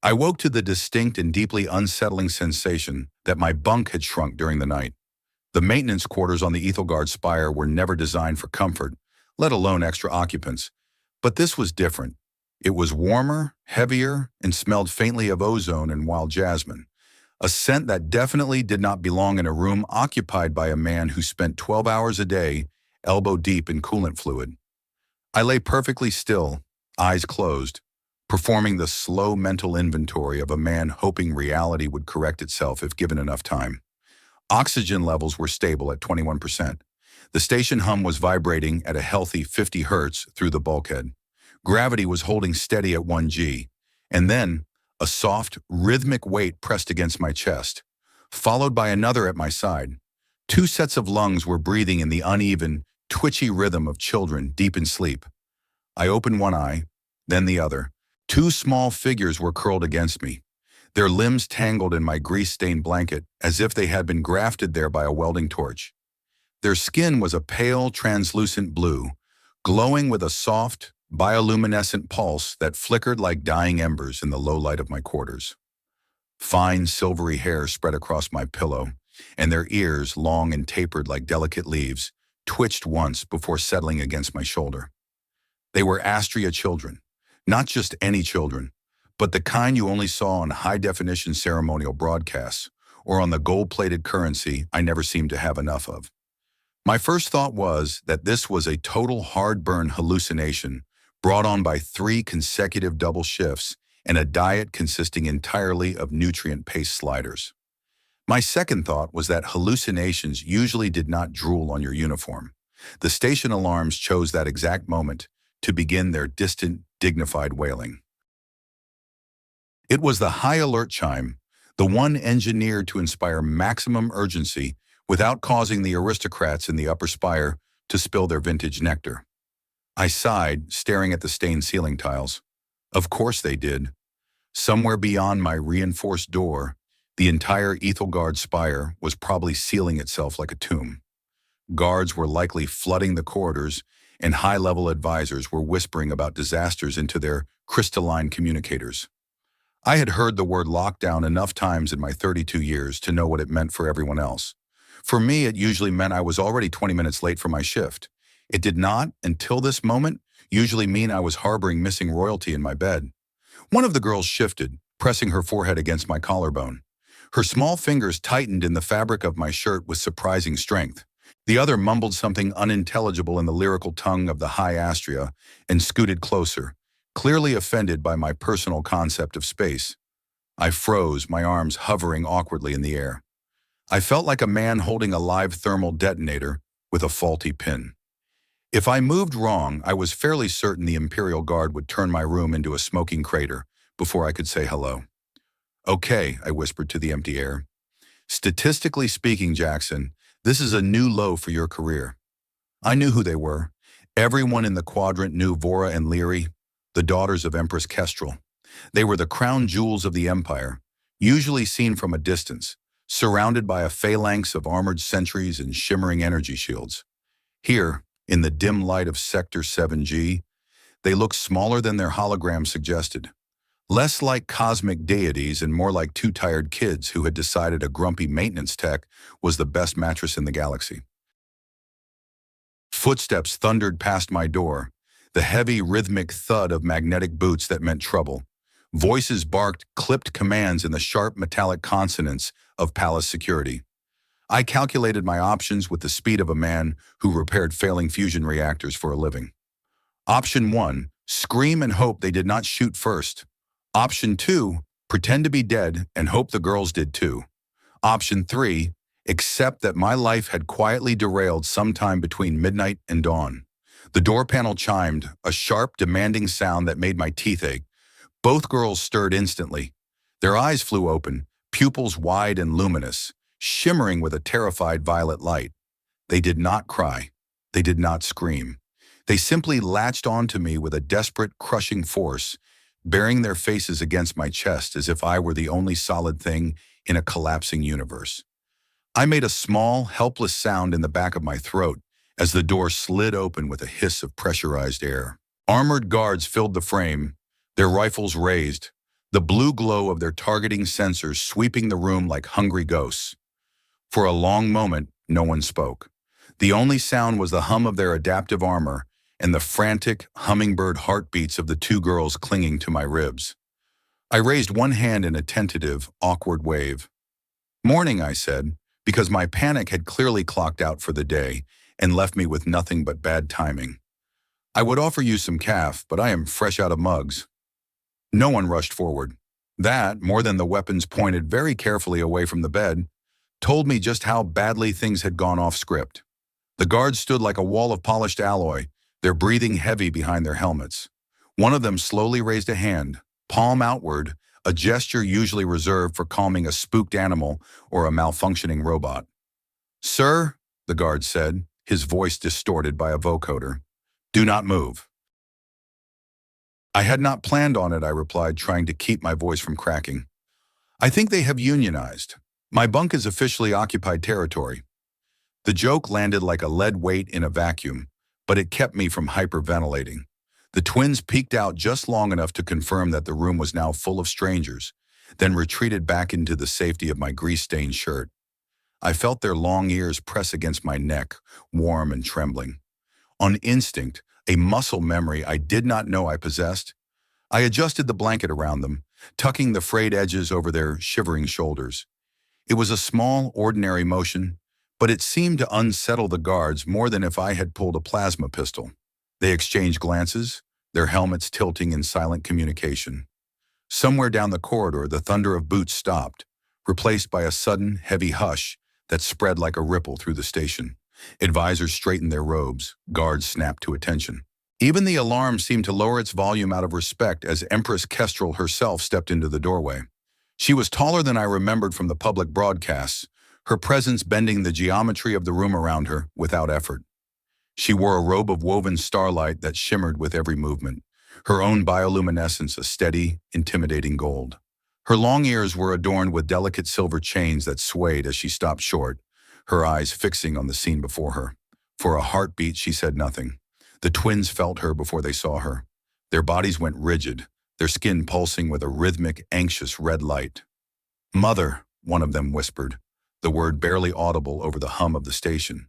I woke to the distinct and deeply unsettling sensation that my bunk had shrunk during the night. The maintenance quarters on the Ethelgard spire were never designed for comfort, let alone extra occupants. But this was different. It was warmer, heavier, and smelled faintly of ozone and wild jasmine, a scent that definitely did not belong in a room occupied by a man who spent 12 hours a day, elbow deep in coolant fluid. I lay perfectly still, eyes closed, performing the slow mental inventory of a man hoping reality would correct itself if given enough time. Oxygen levels were stable at 21%. The station hum was vibrating at a healthy 50 hertz through the bulkhead. Gravity was holding steady at 1 g. And then, a soft, rhythmic weight pressed against my chest, followed by another at my side. Two sets of lungs were breathing in the uneven, twitchy rhythm of children deep in sleep. I opened one eye, then the other. Two small figures were curled against me, their limbs tangled in my grease-stained blanket as if they had been grafted there by a welding torch. Their skin was a pale, translucent blue, glowing with a soft, bioluminescent pulse that flickered like dying embers in the low light of my quarters. Fine, silvery hair spread across my pillow, and their ears, long and tapered like delicate leaves, twitched once before settling against my shoulder. They were Astria children, not just any children, but the kind you only saw on high-definition ceremonial broadcasts or on the gold-plated currency I never seemed to have enough of. My first thought was that this was a total hard-burn hallucination brought on by 3 consecutive double shifts and a diet consisting entirely of nutrient-paced sliders. My second thought was that hallucinations usually did not drool on your uniform. The station alarms chose that exact moment to begin their distant, dignified wailing. It was the high alert chime, the one engineered to inspire maximum urgency without causing the aristocrats in the upper spire to spill their vintage nectar. I sighed, staring at the stained ceiling tiles. Of course they did. Somewhere beyond my reinforced door, the entire Ethelgard spire was probably sealing itself like a tomb. Guards were likely flooding the corridors, and high-level advisors were whispering about disasters into their crystalline communicators. I had heard the word lockdown enough times in my 32 years to know what it meant for everyone else. For me, it usually meant I was already 20 minutes late for my shift. It did not, until this moment, usually mean I was harboring missing royalty in my bed. One of the girls shifted, pressing her forehead against my collarbone. Her small fingers tightened in the fabric of my shirt with surprising strength. The other mumbled something unintelligible in the lyrical tongue of the High Astria and scooted closer, clearly offended by my personal concept of space. I froze, my arms hovering awkwardly in the air. I felt like a man holding a live thermal detonator with a faulty pin. If I moved wrong, I was fairly certain the Imperial Guard would turn my room into a smoking crater before I could say hello. "Okay," I whispered to the empty air. "Statistically speaking, Jackson, this is a new low for your career." I knew who they were. Everyone in the quadrant knew Vora and Leary, the daughters of Empress Kestrel. They were the crown jewels of the Empire, usually seen from a distance, surrounded by a phalanx of armored sentries and shimmering energy shields. Here, in the dim light of Sector 7G, they looked smaller than their hologram suggested. Less like cosmic deities and more like 2 tired kids who had decided a grumpy maintenance tech was the best mattress in the galaxy. Footsteps thundered past my door, the heavy rhythmic thud of magnetic boots that meant trouble. Voices barked clipped commands in the sharp metallic consonants of palace security. I calculated my options with the speed of a man who repaired failing fusion reactors for a living. Option 1, scream and hope they did not shoot first. Option 2, pretend to be dead and hope the girls did too. Option 3, accept that my life had quietly derailed sometime between midnight and dawn. The door panel chimed, a sharp, demanding sound that made my teeth ache. Both girls stirred instantly. Their eyes flew open, pupils wide and luminous, shimmering with a terrified violet light. They did not cry. They did not scream. They simply latched onto me with a desperate, crushing force, bearing their faces against my chest as if I were the only solid thing in a collapsing universe. I made a small, helpless sound in the back of my throat as the door slid open with a hiss of pressurized air. Armored guards filled the frame, their rifles raised, the blue glow of their targeting sensors sweeping the room like hungry ghosts. For a long moment, no one spoke. The only sound was the hum of their adaptive armor and the frantic, hummingbird heartbeats of the two girls clinging to my ribs. I raised one hand in a tentative, awkward wave. "Morning," I said, because my panic had clearly clocked out for the day and left me with nothing but bad timing. "I would offer you some calf, but I am fresh out of mugs." No one rushed forward. That, more than the weapons pointed very carefully away from the bed, told me just how badly things had gone off script. The guards stood like a wall of polished alloy, their breathing heavy behind their helmets. One of them slowly raised a hand, palm outward, a gesture usually reserved for calming a spooked animal or a malfunctioning robot. "Sir," the guard said, his voice distorted by a vocoder, "do not move." "I had not planned on it," I replied, trying to keep my voice from cracking. "I think they have unionized. My bunk is officially occupied territory." The joke landed like a lead weight in a vacuum, but it kept me from hyperventilating. The twins peeked out just long enough to confirm that the room was now full of strangers, then retreated back into the safety of my grease-stained shirt. I felt their long ears press against my neck, warm and trembling. On instinct, a muscle memory I did not know I possessed, I adjusted the blanket around them, tucking the frayed edges over their shivering shoulders. It was a small, ordinary motion, but it seemed to unsettle the guards more than if I had pulled a plasma pistol. They exchanged glances, their helmets tilting in silent communication. Somewhere down the corridor, the thunder of boots stopped, replaced by a sudden, heavy hush that spread like a ripple through the station. Advisors straightened their robes, guards snapped to attention. Even the alarm seemed to lower its volume out of respect as Empress Kestrel herself stepped into the doorway. She was taller than I remembered from the public broadcasts, her presence bending the geometry of the room around her without effort. She wore a robe of woven starlight that shimmered with every movement, her own bioluminescence a steady, intimidating gold. Her long ears were adorned with delicate silver chains that swayed as she stopped short, her eyes fixing on the scene before her. For a heartbeat, she said nothing. The twins felt her before they saw her. Their bodies went rigid, their skin pulsing with a rhythmic, anxious red light. "Mother," one of them whispered, the word barely audible over the hum of the station.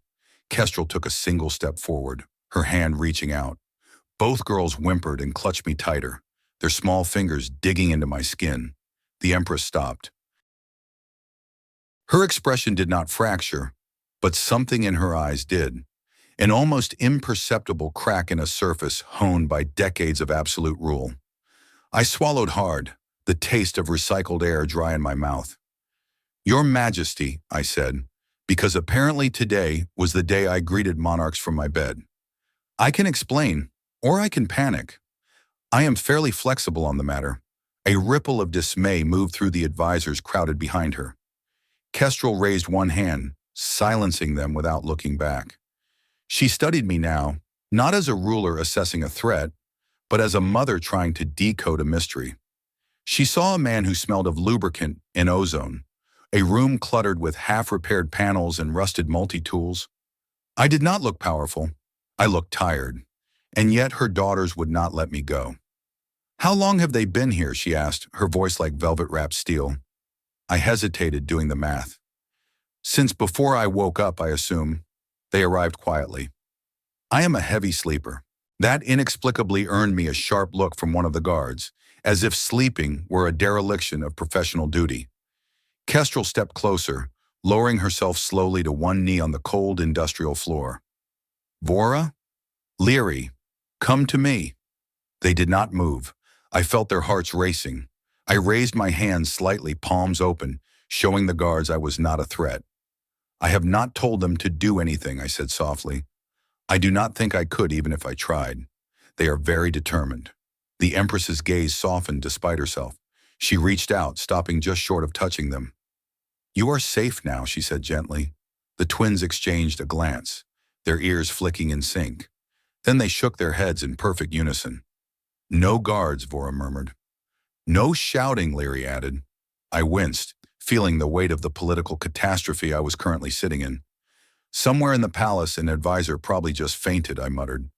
Kestrel took a single step forward, her hand reaching out. Both girls whimpered and clutched me tighter, their small fingers digging into my skin. The Empress stopped. Her expression did not fracture, but something in her eyes did. An almost imperceptible crack in a surface honed by decades of absolute rule. I swallowed hard, the taste of recycled air dry in my mouth. "Your Majesty," I said, because apparently today was the day I greeted monarchs from my bed. "I can explain, or I can panic. I am fairly flexible on the matter." A ripple of dismay moved through the advisors crowded behind her. Kestrel raised one hand, silencing them without looking back. She studied me now, not as a ruler assessing a threat, but as a mother trying to decode a mystery. She saw a man who smelled of lubricant and ozone, a room cluttered with half-repaired panels and rusted multi-tools. I did not look powerful. I looked tired, and yet her daughters would not let me go. "How long have they been here?" she asked, her voice like velvet-wrapped steel. I hesitated, doing the math. "Since before I woke up, I assume." They arrived quietly. I am a heavy sleeper. That inexplicably earned me a sharp look from one of the guards, as if sleeping were a dereliction of professional duty. Kestrel stepped closer, lowering herself slowly to one knee on the cold industrial floor. "Vora? Leary, come to me." They did not move. I felt their hearts racing. I raised my hands slightly, palms open, showing the guards I was not a threat. "I have not told them to do anything," I said softly. "I do not think I could even if I tried. They are very determined." The Empress's gaze softened despite herself. She reached out, stopping just short of touching them. "You are safe now," she said gently. The twins exchanged a glance, their ears flicking in sync. Then they shook their heads in perfect unison. "No guards," Vora murmured. "No shouting," Leary added. I winced, feeling the weight of the political catastrophe I was currently sitting in. "Somewhere in the palace, an advisor probably just fainted," I muttered.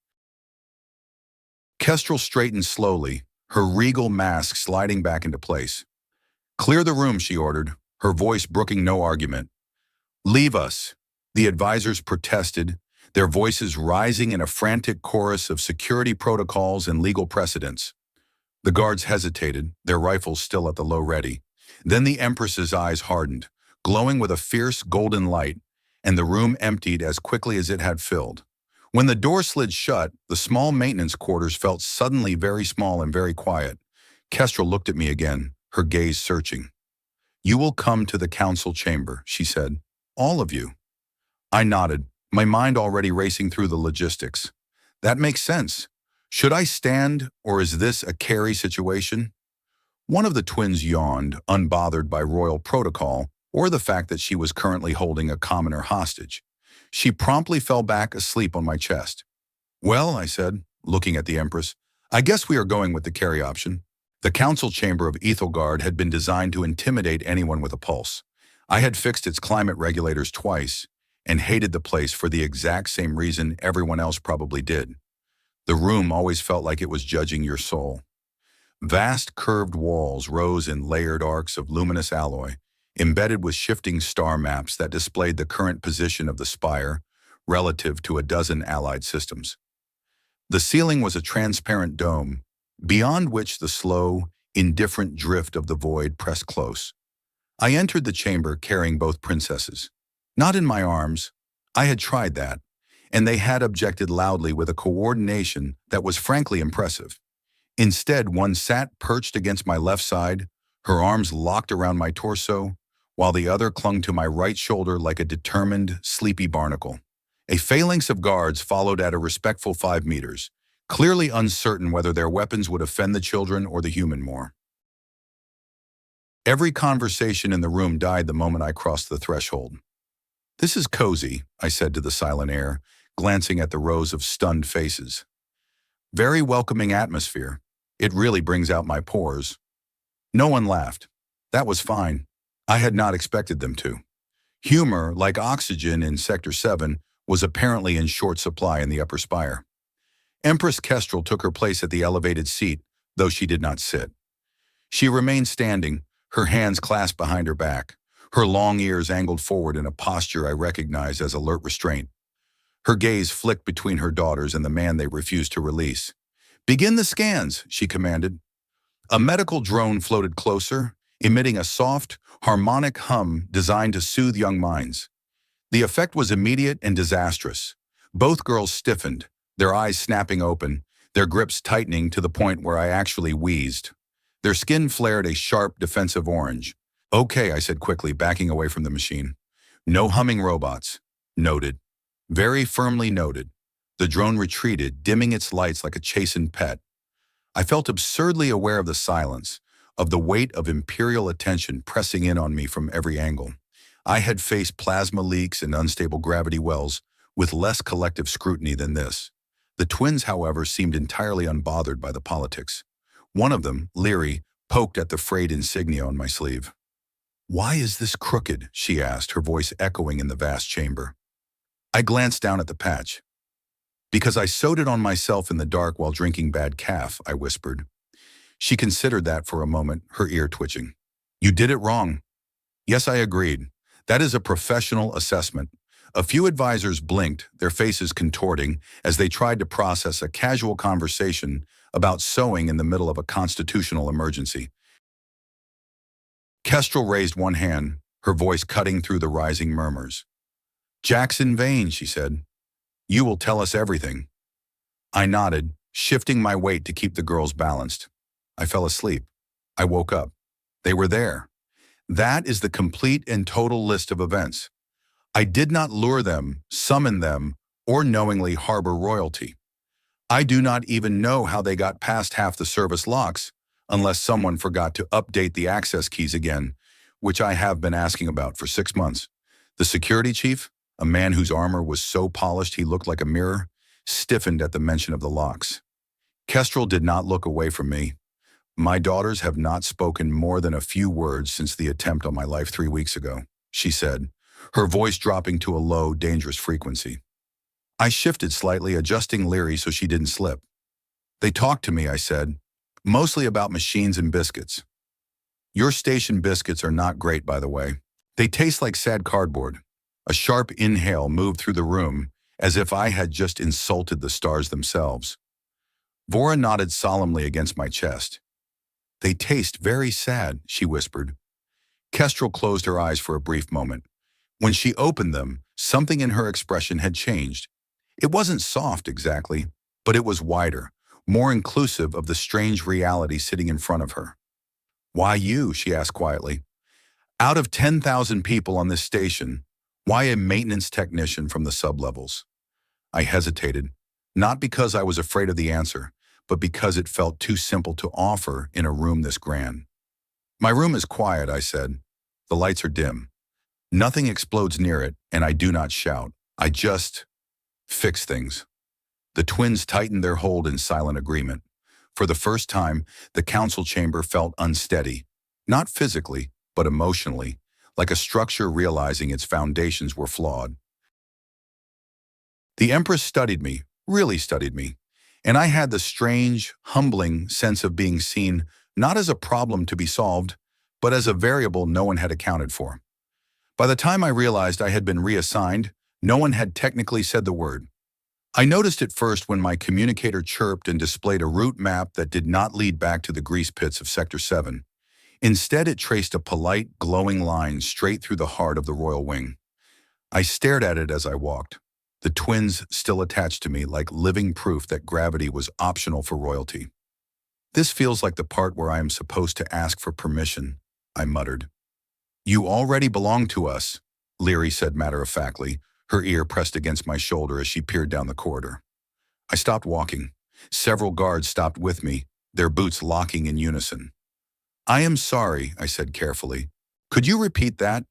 Kestrel straightened slowly, her regal mask sliding back into place. "Clear the room," she ordered, her voice brooking no argument. "Leave us," the advisors protested, their voices rising in a frantic chorus of security protocols and legal precedents. The guards hesitated, their rifles still at the low ready. Then the Empress's eyes hardened, glowing with a fierce golden light, and the room emptied as quickly as it had filled. When the door slid shut, the small maintenance quarters felt suddenly very small and very quiet. Kestrel looked at me again, her gaze searching. "You will come to the council chamber," she said. "All of you." I nodded, my mind already racing through the logistics. "That makes sense. Should I stand, or is this a Carrie situation?" One of the twins yawned, unbothered by royal protocol or the fact that she was currently holding a commoner hostage. She promptly fell back asleep on my chest. "Well," I said, looking at the Empress, "I guess we are going with the Carrie option." The council chamber of Ethelgard had been designed to intimidate anyone with a pulse. I had fixed its climate regulators twice and hated the place for the exact same reason everyone else probably did. The room always felt like it was judging your soul. Vast curved walls rose in layered arcs of luminous alloy, embedded with shifting star maps that displayed the current position of the spire relative to a dozen allied systems. The ceiling was a transparent dome, beyond which the slow, indifferent drift of the void pressed close. I entered the chamber carrying both princesses. Not in my arms. I had tried that, and they had objected loudly with a coordination that was frankly impressive. Instead, one sat perched against my left side, her arms locked around my torso, while the other clung to my right shoulder like a determined, sleepy barnacle. A phalanx of guards followed at a respectful 5 meters, clearly uncertain whether their weapons would offend the children or the human more. Every conversation in the room died the moment I crossed the threshold. "This is cozy," I said to the silent air, glancing at the rows of stunned faces. "Very welcoming atmosphere. It really brings out my pores." No one laughed. That was fine. I had not expected them to. Humor, like oxygen in Sector 7, was apparently in short supply in the upper spire. Empress Kestrel took her place at the elevated seat, though she did not sit. She remained standing, her hands clasped behind her back, her long ears angled forward in a posture I recognized as alert restraint. Her gaze flicked between her daughters and the man they refused to release. "Begin the scans," she commanded. A medical drone floated closer, emitting a soft, harmonic hum designed to soothe young minds. The effect was immediate and disastrous. Both girls stiffened, their eyes snapping open, their grips tightening to the point where I actually wheezed. Their skin flared a sharp, defensive orange. "Okay," I said quickly, backing away from the machine. "No humming robots." Noted. Very firmly noted. The drone retreated, dimming its lights like a chastened pet. I felt absurdly aware of the silence, of the weight of imperial attention pressing in on me from every angle. I had faced plasma leaks and unstable gravity wells with less collective scrutiny than this. The twins, however, seemed entirely unbothered by the politics. One of them, Leary, poked at the frayed insignia on my sleeve. "Why is this crooked?" she asked, her voice echoing in the vast chamber. I glanced down at the patch. "Because I sewed it on myself in the dark while drinking bad calf," I whispered. She considered that for a moment, her ear twitching. "You did it wrong." Yes, I agreed. That is a professional assessment. A few advisors blinked, their faces contorting, as they tried to process a casual conversation about sewing in the middle of a constitutional emergency. Kestrel raised one hand, her voice cutting through the rising murmurs. "Jackson Vane," she said. "You will tell us everything." I nodded, shifting my weight to keep the girls balanced. I fell asleep. I woke up. They were there. That is the complete and total list of events. I did not lure them, summon them, or knowingly harbor royalty. I do not even know how they got past half the service locks, unless someone forgot to update the access keys again, which I have been asking about for 6 months. The security chief, a man whose armor was so polished he looked like a mirror, stiffened at the mention of the locks. Kestrel did not look away from me. "My daughters have not spoken more than a few words since the attempt on my life 3 weeks ago," she said, her voice dropping to a low, dangerous frequency. I shifted slightly, adjusting Leary so she didn't slip. "They talked to me," I said. Mostly about machines and biscuits. Your station biscuits are not great, by the way. They taste like sad cardboard. A sharp inhale moved through the room, as if I had just insulted the stars themselves. Vora nodded solemnly against my chest. They taste very sad, she whispered. Kestrel closed her eyes for a brief moment. When she opened them, something in her expression had changed. It wasn't soft exactly, but it was wider, more inclusive of the strange reality sitting in front of her. Why you? She asked quietly. Out of 10,000 people on this station, why a maintenance technician from the sublevels? I hesitated, not because I was afraid of the answer, but because it felt too simple to offer in a room this grand. My room is quiet, I said. The lights are dim. Nothing explodes near it, and I do not shout. I just fix things. The twins tightened their hold in silent agreement. For the first time, the council chamber felt unsteady, not physically, but emotionally, like a structure realizing its foundations were flawed. The Empress studied me, really studied me, and I had the strange, humbling sense of being seen not as a problem to be solved, but as a variable no one had accounted for. By the time I realized I had been reassigned, no one had technically said the word. I noticed it first when my communicator chirped and displayed a route map that did not lead back to the grease pits of Sector 7. Instead, it traced a polite, glowing line straight through the heart of the Royal Wing. I stared at it as I walked, the twins still attached to me like living proof that gravity was optional for royalty. This feels like the part where I am supposed to ask for permission, I muttered. You already belong to us, Leary said matter-of-factly, her ear pressed against my shoulder as she peered down the corridor. I stopped walking. Several guards stopped with me, their boots locking in unison. I am sorry, I said carefully. Could you repeat that?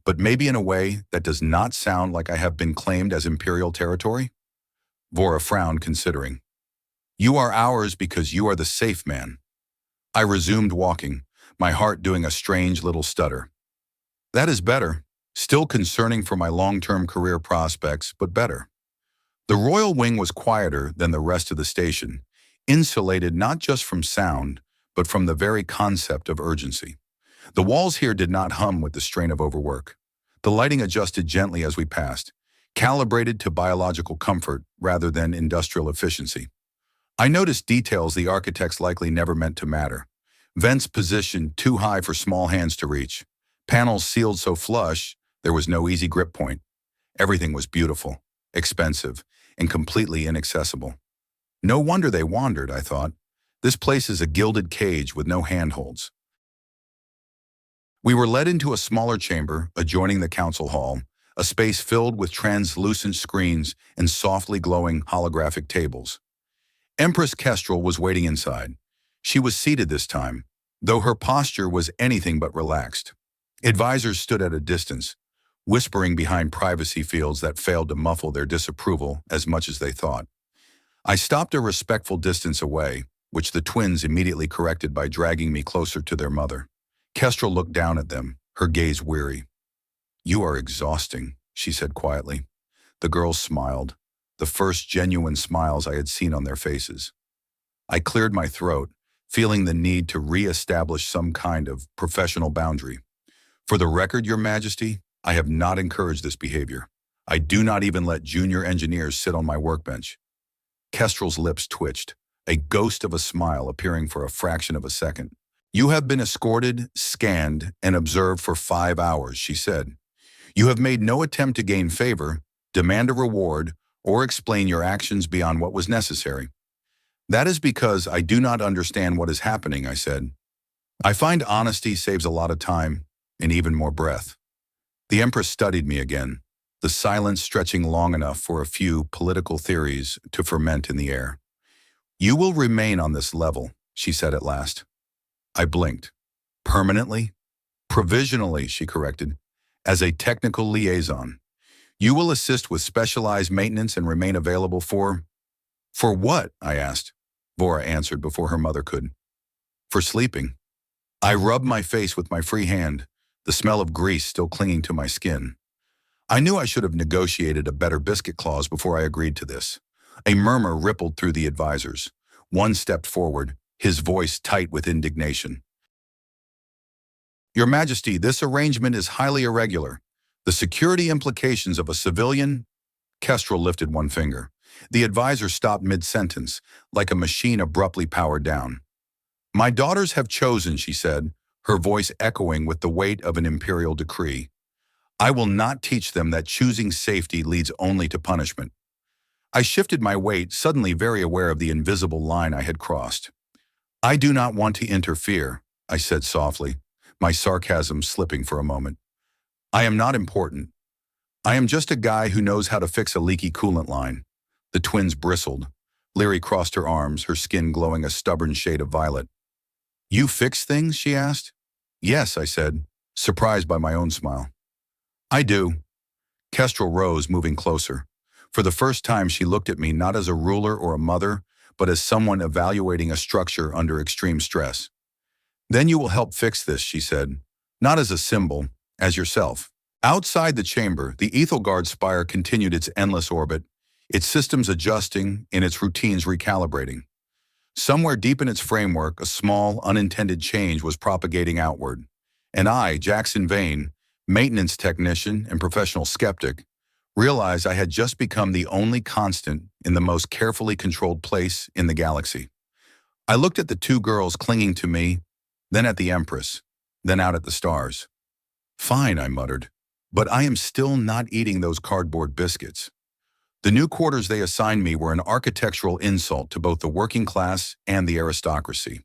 But maybe in a way that does not sound like I have been claimed as Imperial territory? Vora frowned, considering. You are ours because you are the safe man. I resumed walking, my heart doing a strange little stutter. That is better. Still concerning for my long-term career prospects, but better. The Royal Wing was quieter than the rest of the station, insulated not just from sound, but from the very concept of urgency. The walls here did not hum with the strain of overwork. The lighting adjusted gently as we passed, calibrated to biological comfort rather than industrial efficiency. I noticed details the architects likely never meant to matter. Vents positioned too high for small hands to reach. Panels sealed so flush, there was no easy grip point. Everything was beautiful, expensive, and completely inaccessible. No wonder they wandered, I thought. This place is a gilded cage with no handholds. We were led into a smaller chamber adjoining the council hall, a space filled with translucent screens and softly glowing holographic tables. Empress Kestrel was waiting inside. She was seated this time, though her posture was anything but relaxed. Advisors stood at a distance, whispering behind privacy fields that failed to muffle their disapproval as much as they thought. I stopped a respectful distance away, which the twins immediately corrected by dragging me closer to their mother. Kestrel looked down at them, her gaze weary. You are exhausting, she said quietly. The girls smiled, the first genuine smiles I had seen on their faces. I cleared my throat, feeling the need to re-establish some kind of professional boundary. For the record, Your Majesty, I have not encouraged this behavior. I do not even let junior engineers sit on my workbench. Kestrel's lips twitched, a ghost of a smile appearing for a fraction of a second. You have been escorted, scanned, and observed for 5 hours, she said. You have made no attempt to gain favor, demand a reward, or explain your actions beyond what was necessary. That is because I do not understand what is happening, I said. I find honesty saves a lot of time and even more breath. The Empress studied me again, the silence stretching long enough for a few political theories to ferment in the air. You will remain on this level, she said at last. I blinked. Permanently? Provisionally, she corrected, as a technical liaison. You will assist with specialized maintenance and remain available for what? I asked. Vora answered before her mother could. For sleeping. I rubbed my face with my free hand, the smell of grease still clinging to my skin. I knew I should have negotiated a better biscuit clause before I agreed to this. A murmur rippled through the advisors. One stepped forward, his voice tight with indignation. Your Majesty, this arrangement is highly irregular. The security implications of a civilian. Kestrel lifted one finger. The advisor stopped mid-sentence, like a machine abruptly powered down. My daughters have chosen, she said, her voice echoing with the weight of an imperial decree. I will not teach them that choosing safety leads only to punishment. I shifted my weight, suddenly very aware of the invisible line I had crossed. I do not want to interfere, I said softly, my sarcasm slipping for a moment. I am not important. I am just a guy who knows how to fix a leaky coolant line. The twins bristled. Leary crossed her arms, her skin glowing a stubborn shade of violet. You fix things, she asked. Yes, I said, surprised by my own smile. I do. Kestrel rose, moving closer. For the first time, she looked at me not as a ruler or a mother, but as someone evaluating a structure under extreme stress. Then you will help fix this, she said, not as a symbol, as yourself. Outside the chamber, the Ethelgard spire continued its endless orbit, its systems adjusting and its routines recalibrating. Somewhere deep in its framework, a small, unintended change was propagating outward. And I, Jackson Vane, maintenance technician and professional skeptic, realized I had just become the only constant in the most carefully controlled place in the galaxy. I looked at the two girls clinging to me, then at the Empress, then out at the stars. Fine, I muttered, but I am still not eating those cardboard biscuits. The new quarters they assigned me were an architectural insult to both the working class and the aristocracy.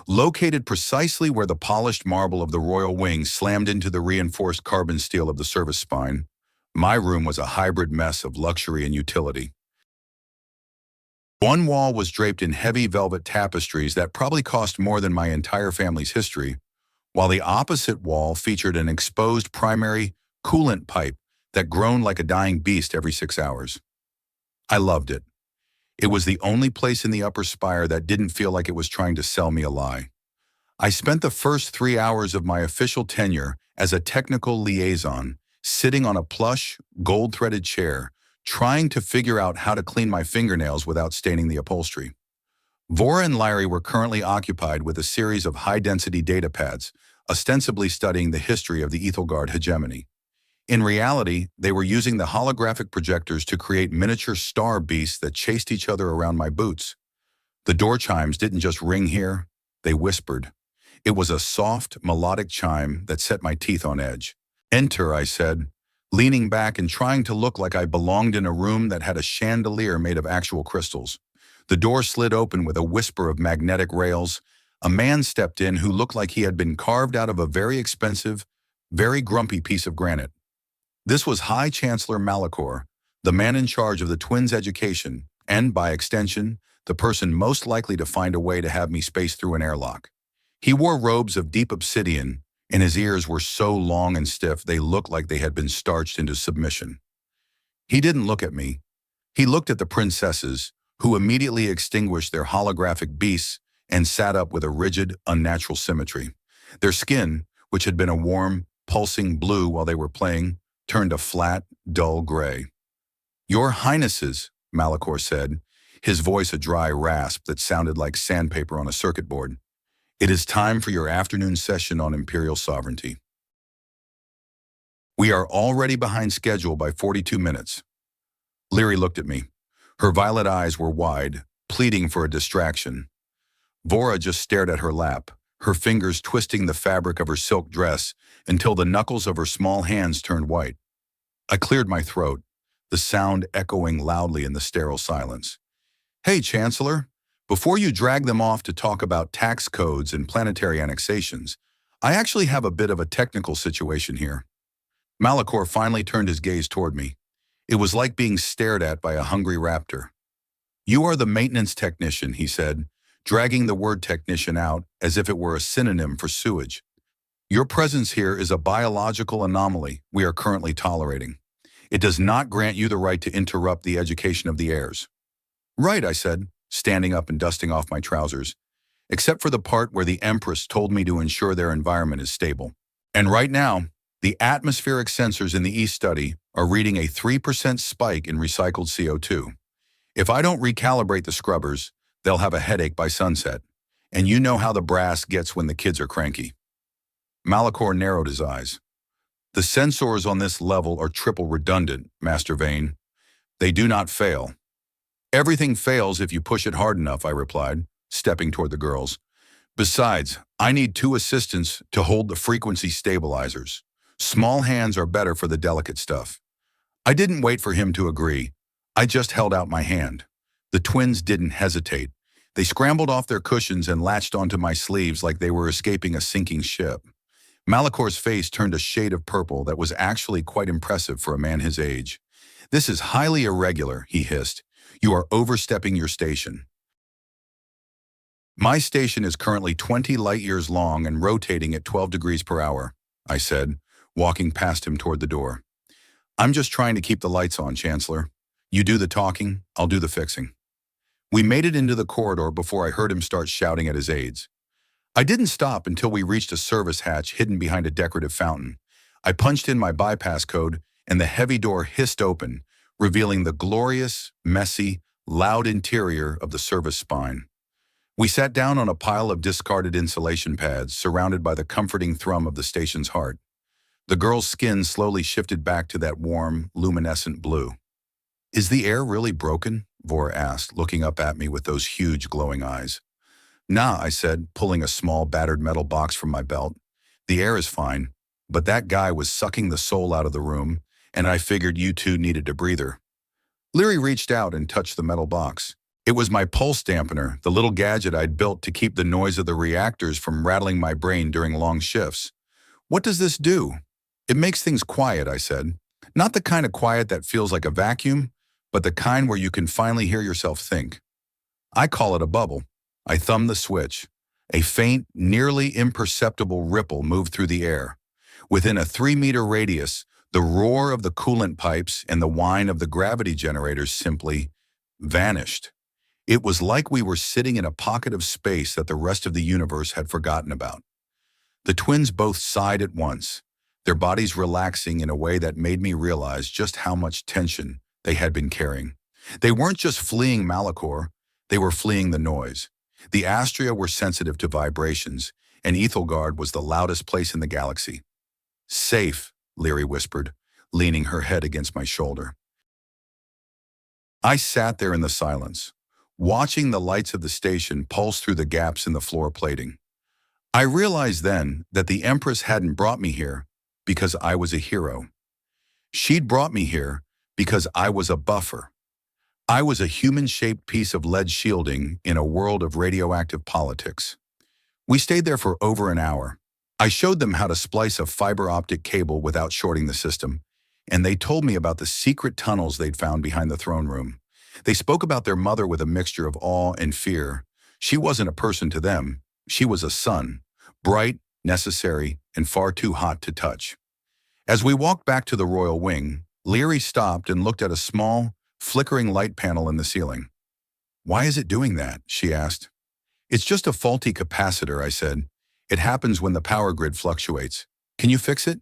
Located precisely where the polished marble of the royal wing slammed into the reinforced carbon steel of the service spine, my room was a hybrid mess of luxury and utility. One wall was draped in heavy velvet tapestries that probably cost more than my entire family's history, while the opposite wall featured an exposed primary coolant pipe that groaned like a dying beast every 6 hours. I loved it. It was the only place in the upper spire that didn't feel like it was trying to sell me a lie. I spent the first 3 hours of my official tenure as a technical liaison, sitting on a plush, gold-threaded chair, trying to figure out how to clean my fingernails without staining the upholstery. Vora and Lyrie were currently occupied with a series of high-density data pads, ostensibly studying the history of the Ethelgard hegemony. In reality, they were using the holographic projectors to create miniature star beasts that chased each other around my boots. The door chimes didn't just ring here, they whispered. It was a soft, melodic chime that set my teeth on edge. Enter, I said, leaning back and trying to look like I belonged in a room that had a chandelier made of actual crystals. The door slid open with a whisper of magnetic rails. A man stepped in who looked like he had been carved out of a very expensive, very grumpy piece of granite. This was High Chancellor Malachor, the man in charge of the twins' education, and, by extension, the person most likely to find a way to have me space through an airlock. He wore robes of deep obsidian, and his ears were so long and stiff they looked like they had been starched into submission. He didn't look at me. He looked at the princesses, who immediately extinguished their holographic beasts and sat up with a rigid, unnatural symmetry. Their skin, which had been a warm, pulsing blue while they were playing, turned a flat, dull gray. Your Highnesses, Malachor said, his voice a dry rasp that sounded like sandpaper on a circuit board. It is time for your afternoon session on imperial sovereignty. We are already behind schedule by 42 minutes. Leary looked at me. Her violet eyes were wide, pleading for a distraction. Vora just stared at her lap, her fingers twisting the fabric of her silk dress until the knuckles of her small hands turned white. I cleared my throat, the sound echoing loudly in the sterile silence. Hey, Chancellor, before you drag them off to talk about tax codes and planetary annexations, I actually have a bit of a technical situation here. Malachor finally turned his gaze toward me. It was like being stared at by a hungry raptor. You are the maintenance technician, he said, dragging the word technician out as if it were a synonym for sewage. Your presence here is a biological anomaly we are currently tolerating. It does not grant you the right to interrupt the education of the heirs. Right, I said, standing up and dusting off my trousers, except for the part where the Empress told me to ensure their environment is stable. And right now, the atmospheric sensors in the East study are reading a 3% spike in recycled CO2. If I don't recalibrate the scrubbers, they'll have a headache by sunset. And you know how the brass gets when the kids are cranky. Malachor narrowed his eyes. The sensors on this level are triple redundant, Master Vane. They do not fail. Everything fails if you push it hard enough, I replied, stepping toward the girls. Besides, I need two assistants to hold the frequency stabilizers. Small hands are better for the delicate stuff. I didn't wait for him to agree. I just held out my hand. The twins didn't hesitate. They scrambled off their cushions and latched onto my sleeves like they were escaping a sinking ship. Malachor's face turned a shade of purple that was actually quite impressive for a man his age. This is highly irregular, he hissed. You are overstepping your station. My station is currently 20 light years long and rotating at 12 degrees per hour, I said, walking past him toward the door. I'm just trying to keep the lights on, Chancellor. You do the talking, I'll do the fixing. We made it into the corridor before I heard him start shouting at his aides. I didn't stop until we reached a service hatch hidden behind a decorative fountain. I punched in my bypass code, and the heavy door hissed open, revealing the glorious, messy, loud interior of the service spine. We sat down on a pile of discarded insulation pads, surrounded by the comforting thrum of the station's heart. The girl's skin slowly shifted back to that warm, luminescent blue. Is the air really broken? Vor asked, looking up at me with those huge, glowing eyes. Nah, I said, pulling a small, battered metal box from my belt. The air is fine, but that guy was sucking the soul out of the room, and I figured you two needed a breather. Leary reached out and touched the metal box. It was my pulse dampener, the little gadget I'd built to keep the noise of the reactors from rattling my brain during long shifts. What does this do? It makes things quiet, I said. Not the kind of quiet that feels like a vacuum, but the kind where you can finally hear yourself think. I call it a bubble. I thumbed the switch. A faint, nearly imperceptible ripple moved through the air. Within a 3-meter radius, the roar of the coolant pipes and the whine of the gravity generators simply vanished. It was like we were sitting in a pocket of space that the rest of the universe had forgotten about. The twins both sighed at once, their bodies relaxing in a way that made me realize just how much tension they had been carrying. They weren't just fleeing Malachor, they were fleeing the noise. The Astria were sensitive to vibrations, and Ethelgard was the loudest place in the galaxy. Safe, Leary whispered, leaning her head against my shoulder. I sat there in the silence, watching the lights of the station pulse through the gaps in the floor plating. I realized then that the Empress hadn't brought me here because I was a hero. She'd brought me here because I was a buffer. I was a human-shaped piece of lead shielding in a world of radioactive politics. We stayed there for over an hour. I showed them how to splice a fiber optic cable without shorting the system, and they told me about the secret tunnels they'd found behind the throne room. They spoke about their mother with a mixture of awe and fear. She wasn't a person to them. She was a sun, bright, necessary, and far too hot to touch. As we walked back to the royal wing, Leary stopped and looked at a small, flickering light panel in the ceiling. Why is it doing that? She asked. It's just a faulty capacitor, I said. It happens when the power grid fluctuates. Can you fix it?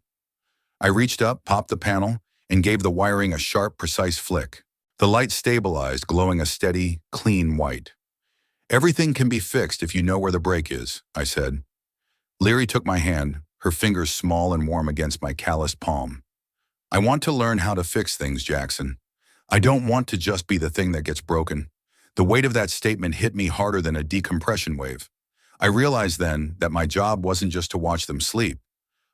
I reached up, popped the panel, and gave the wiring a sharp, precise flick. The light stabilized, glowing a steady, clean white. Everything can be fixed if you know where the break is, I said. Leary took my hand, her fingers small and warm against my calloused palm. I want to learn how to fix things, Jackson. I don't want to just be the thing that gets broken. The weight of that statement hit me harder than a decompression wave. I realized then that my job wasn't just to watch them sleep.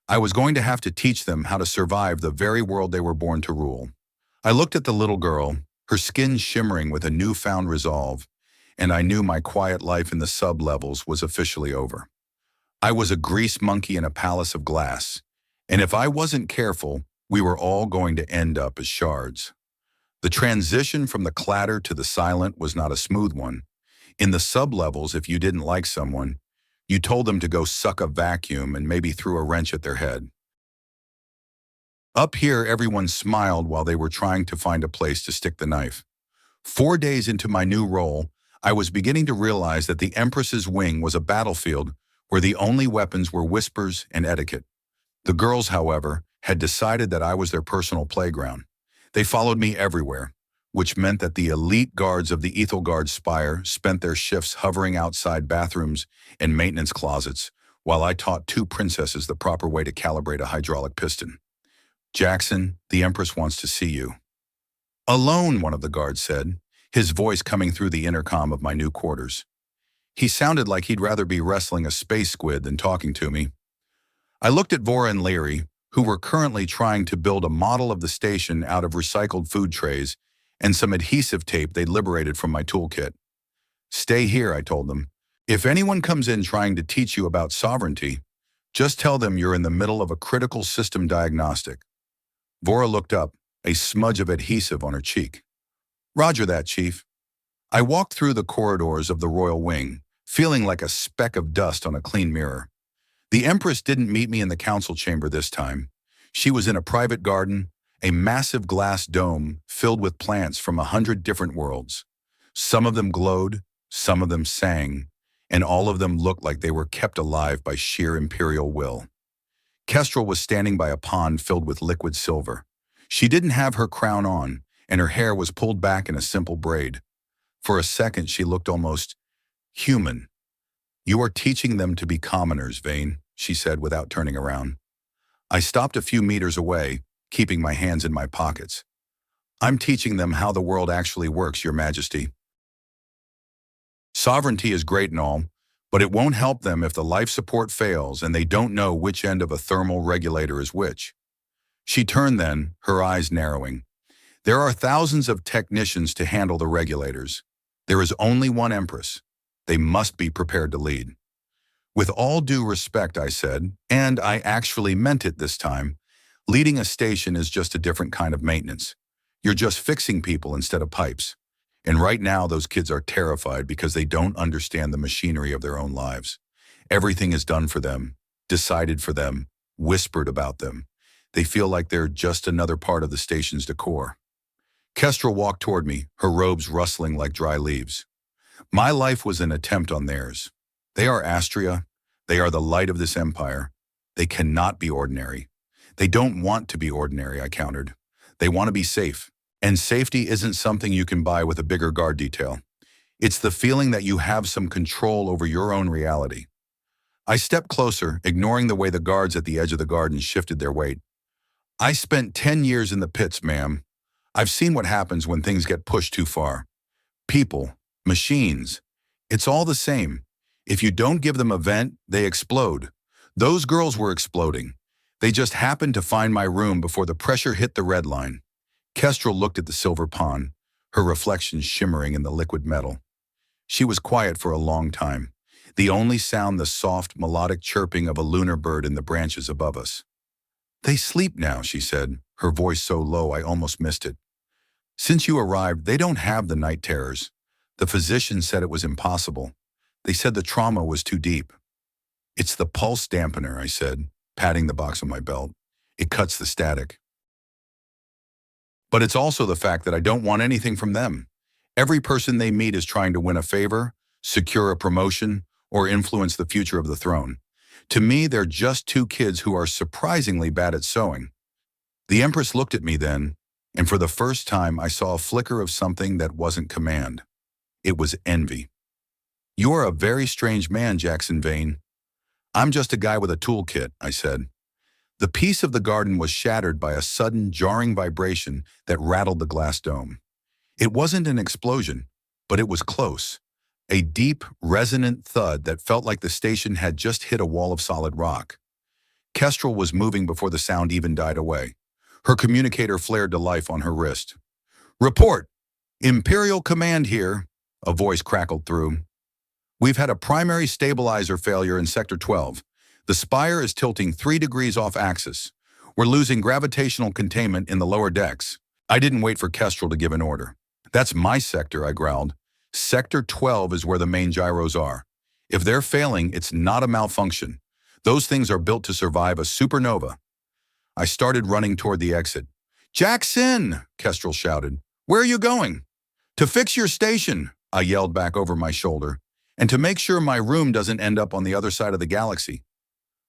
I was going to have to teach them how to survive the very world they were born to rule. I looked at the little girl, her skin shimmering with a newfound resolve, and I knew my quiet life in the sub-levels was officially over. I was a grease monkey in a palace of glass, and if I wasn't careful, we were all going to end up as shards. The transition from the clatter to the silent was not a smooth one. In the sub-levels, if you didn't like someone, you told them to go suck a vacuum and maybe threw a wrench at their head. Up here, everyone smiled while they were trying to find a place to stick the knife. 4 days into my new role, I was beginning to realize that the Empress's wing was a battlefield where the only weapons were whispers and etiquette. The girls, however, had decided that I was their personal playground. They followed me everywhere, which meant that the elite guards of the Ethelgard Spire spent their shifts hovering outside bathrooms and maintenance closets, while I taught two princesses the proper way to calibrate a hydraulic piston. "Jackson, the Empress wants to see you." "Alone," one of the guards said, his voice coming through the intercom of my new quarters. He sounded like he'd rather be wrestling a space squid than talking to me. I looked at Vora and Leary, who were currently trying to build a model of the station out of recycled food trays and some adhesive tape they'd liberated from my toolkit. "Stay here," I told them. "If anyone comes in trying to teach you about sovereignty, just tell them you're in the middle of a critical system diagnostic." Vora looked up, a smudge of adhesive on her cheek. "Roger that, Chief." I walked through the corridors of the Royal Wing, feeling like a speck of dust on a clean mirror. The Empress didn't meet me in the council chamber this time. She was in a private garden, a massive glass dome filled with plants from 100 different worlds. Some of them glowed, some of them sang, and all of them looked like they were kept alive by sheer imperial will. Kestrel was standing by a pond filled with liquid silver. She didn't have her crown on, and her hair was pulled back in a simple braid. For a second, she looked almost human. "You are teaching them to be commoners, Vane," she said without turning around. I stopped a few meters away, keeping my hands in my pockets. "I'm teaching them how the world actually works, Your Majesty. Sovereignty is great and all, but it won't help them if the life support fails and they don't know which end of a thermal regulator is which." She turned then, her eyes narrowing. "There are thousands of technicians to handle the regulators. There is only one Empress. They must be prepared to lead." "With all due respect," I said, and I actually meant it this time, leading a station is just a different kind of maintenance. You're just fixing people instead of pipes. And right now those kids are terrified because they don't understand the machinery of their own lives. Everything is done for them, decided for them, whispered about them. They feel like they're just another part of the station's decor. Kestrel walked toward me, her robes rustling like dry leaves. "My life was an attempt on theirs. They are Astria. They are the light of this empire. They cannot be ordinary. They don't want to be ordinary," I countered. "They want to be safe. And safety isn't something you can buy with a bigger guard detail. It's the feeling that you have some control over your own reality." I stepped closer, ignoring the way the guards at the edge of the garden shifted their weight. "I spent 10 years in the pits, ma'am. I've seen what happens when things get pushed too far. People, machines, it's all the same. If you don't give them a vent, they explode. Those girls were exploding. They just happened to find my room before the pressure hit the red line." Kestrel looked at the silver pond, her reflection shimmering in the liquid metal. She was quiet for a long time, the only sound the soft, melodic chirping of a lunar bird in the branches above us. "They sleep now," she said, her voice so low I almost missed it. "Since you arrived, they don't have the night terrors. The physicians said it was impossible. They said the trauma was too deep." "It's the pulse dampener," I said, patting the box on my belt. "It cuts the static. But it's also the fact that I don't want anything from them. Every person they meet is trying to win a favor, secure a promotion, or influence the future of the throne. To me, they're just two kids who are surprisingly bad at sewing." The Empress looked at me then, and for the first time I saw a flicker of something that wasn't command. It was envy. "You're a very strange man, Jackson Vane." "I'm just a guy with a toolkit," I said. The peace of the garden was shattered by a sudden, jarring vibration that rattled the glass dome. It wasn't an explosion, but it was close. A deep, resonant thud that felt like the station had just hit a wall of solid rock. Kestrel was moving before the sound even died away. Her communicator flared to life on her wrist. "Report! Imperial Command here," a voice crackled through. "We've had a primary stabilizer failure in Sector 12. The spire is tilting 3 degrees off axis. We're losing gravitational containment in the lower decks." I didn't wait for Kestrel to give an order. "That's my sector," I growled. "Sector 12 is where the main gyros are. If they're failing, it's not a malfunction. Those things are built to survive a supernova." I started running toward the exit. "Jackson!" Kestrel shouted. "Where are you going?" "To fix your station," I yelled back over my shoulder, "and to make sure my room doesn't end up on the other side of the galaxy."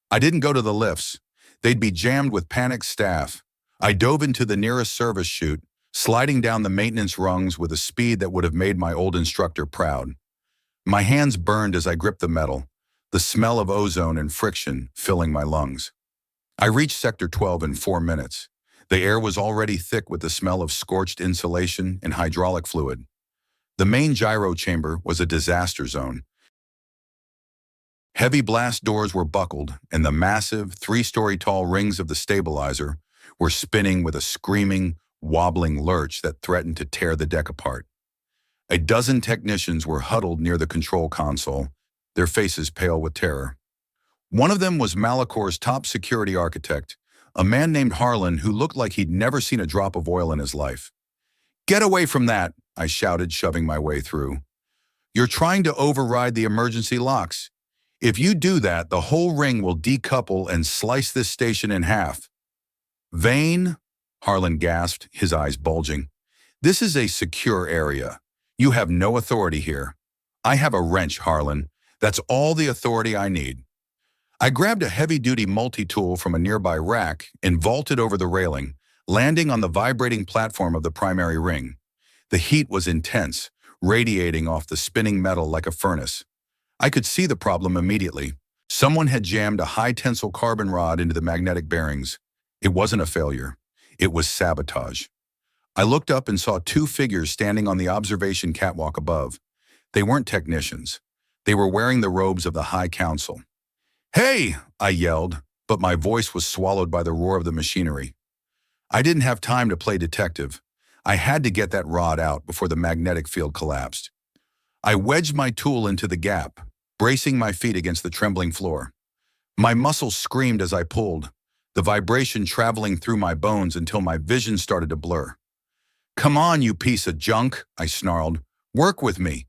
I didn't go to the lifts. They'd be jammed with panicked staff. I dove into the nearest service chute, sliding down the maintenance rungs with a speed that would have made my old instructor proud. My hands burned as I gripped the metal, the smell of ozone and friction filling my lungs. I reached Sector 12 in 4 minutes. The air was already thick with the smell of scorched insulation and hydraulic fluid. The main gyro chamber was a disaster zone. Heavy blast doors were buckled, and the massive, 3-story tall rings of the stabilizer were spinning with a screaming, wobbling lurch that threatened to tear the deck apart. A dozen technicians were huddled near the control console, their faces pale with terror. One of them was Malacor's top security architect, a man named Harlan who looked like he'd never seen a drop of oil in his life. "Get away from that," I shouted, shoving my way through. "You're trying to override the emergency locks. If you do that, the whole ring will decouple and slice this station in half." "Vane," Harlan gasped, his eyes bulging. "This is a secure area. You have no authority here." "I have a wrench, Harlan. That's all the authority I need." I grabbed a heavy-duty multi-tool from a nearby rack and vaulted over the railing, landing on the vibrating platform of the primary ring. The heat was intense, radiating off the spinning metal like a furnace. I could see the problem immediately. Someone had jammed a high-tensile carbon rod into the magnetic bearings. It wasn't a failure. It was sabotage. I looked up and saw 2 figures standing on the observation catwalk above. They weren't technicians. They were wearing the robes of the High Council. "Hey!" I yelled, but my voice was swallowed by the roar of the machinery. I didn't have time to play detective. I had to get that rod out before the magnetic field collapsed. I wedged my tool into the gap, bracing my feet against the trembling floor. My muscles screamed as I pulled, the vibration traveling through my bones until my vision started to blur. "Come on, you piece of junk," I snarled. "Work with me."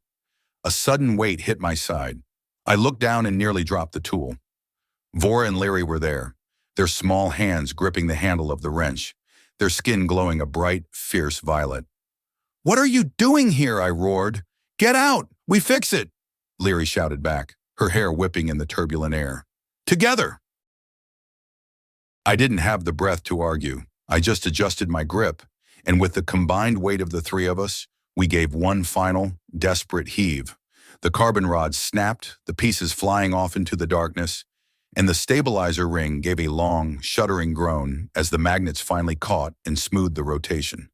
A sudden weight hit my side. I looked down and nearly dropped the tool. Vora and Leary were there, their small hands gripping the handle of the wrench, their skin glowing a bright, fierce violet. "What are you doing here?" I roared. "Get out! We fix it!" Leary shouted back, her hair whipping in the turbulent air. "Together!" I didn't have the breath to argue. I just adjusted my grip, and with the combined weight of the 3 of us, we gave one final, desperate heave. The carbon rod snapped, the pieces flying off into the darkness, and the stabilizer ring gave a long, shuddering groan as the magnets finally caught and smoothed the rotation.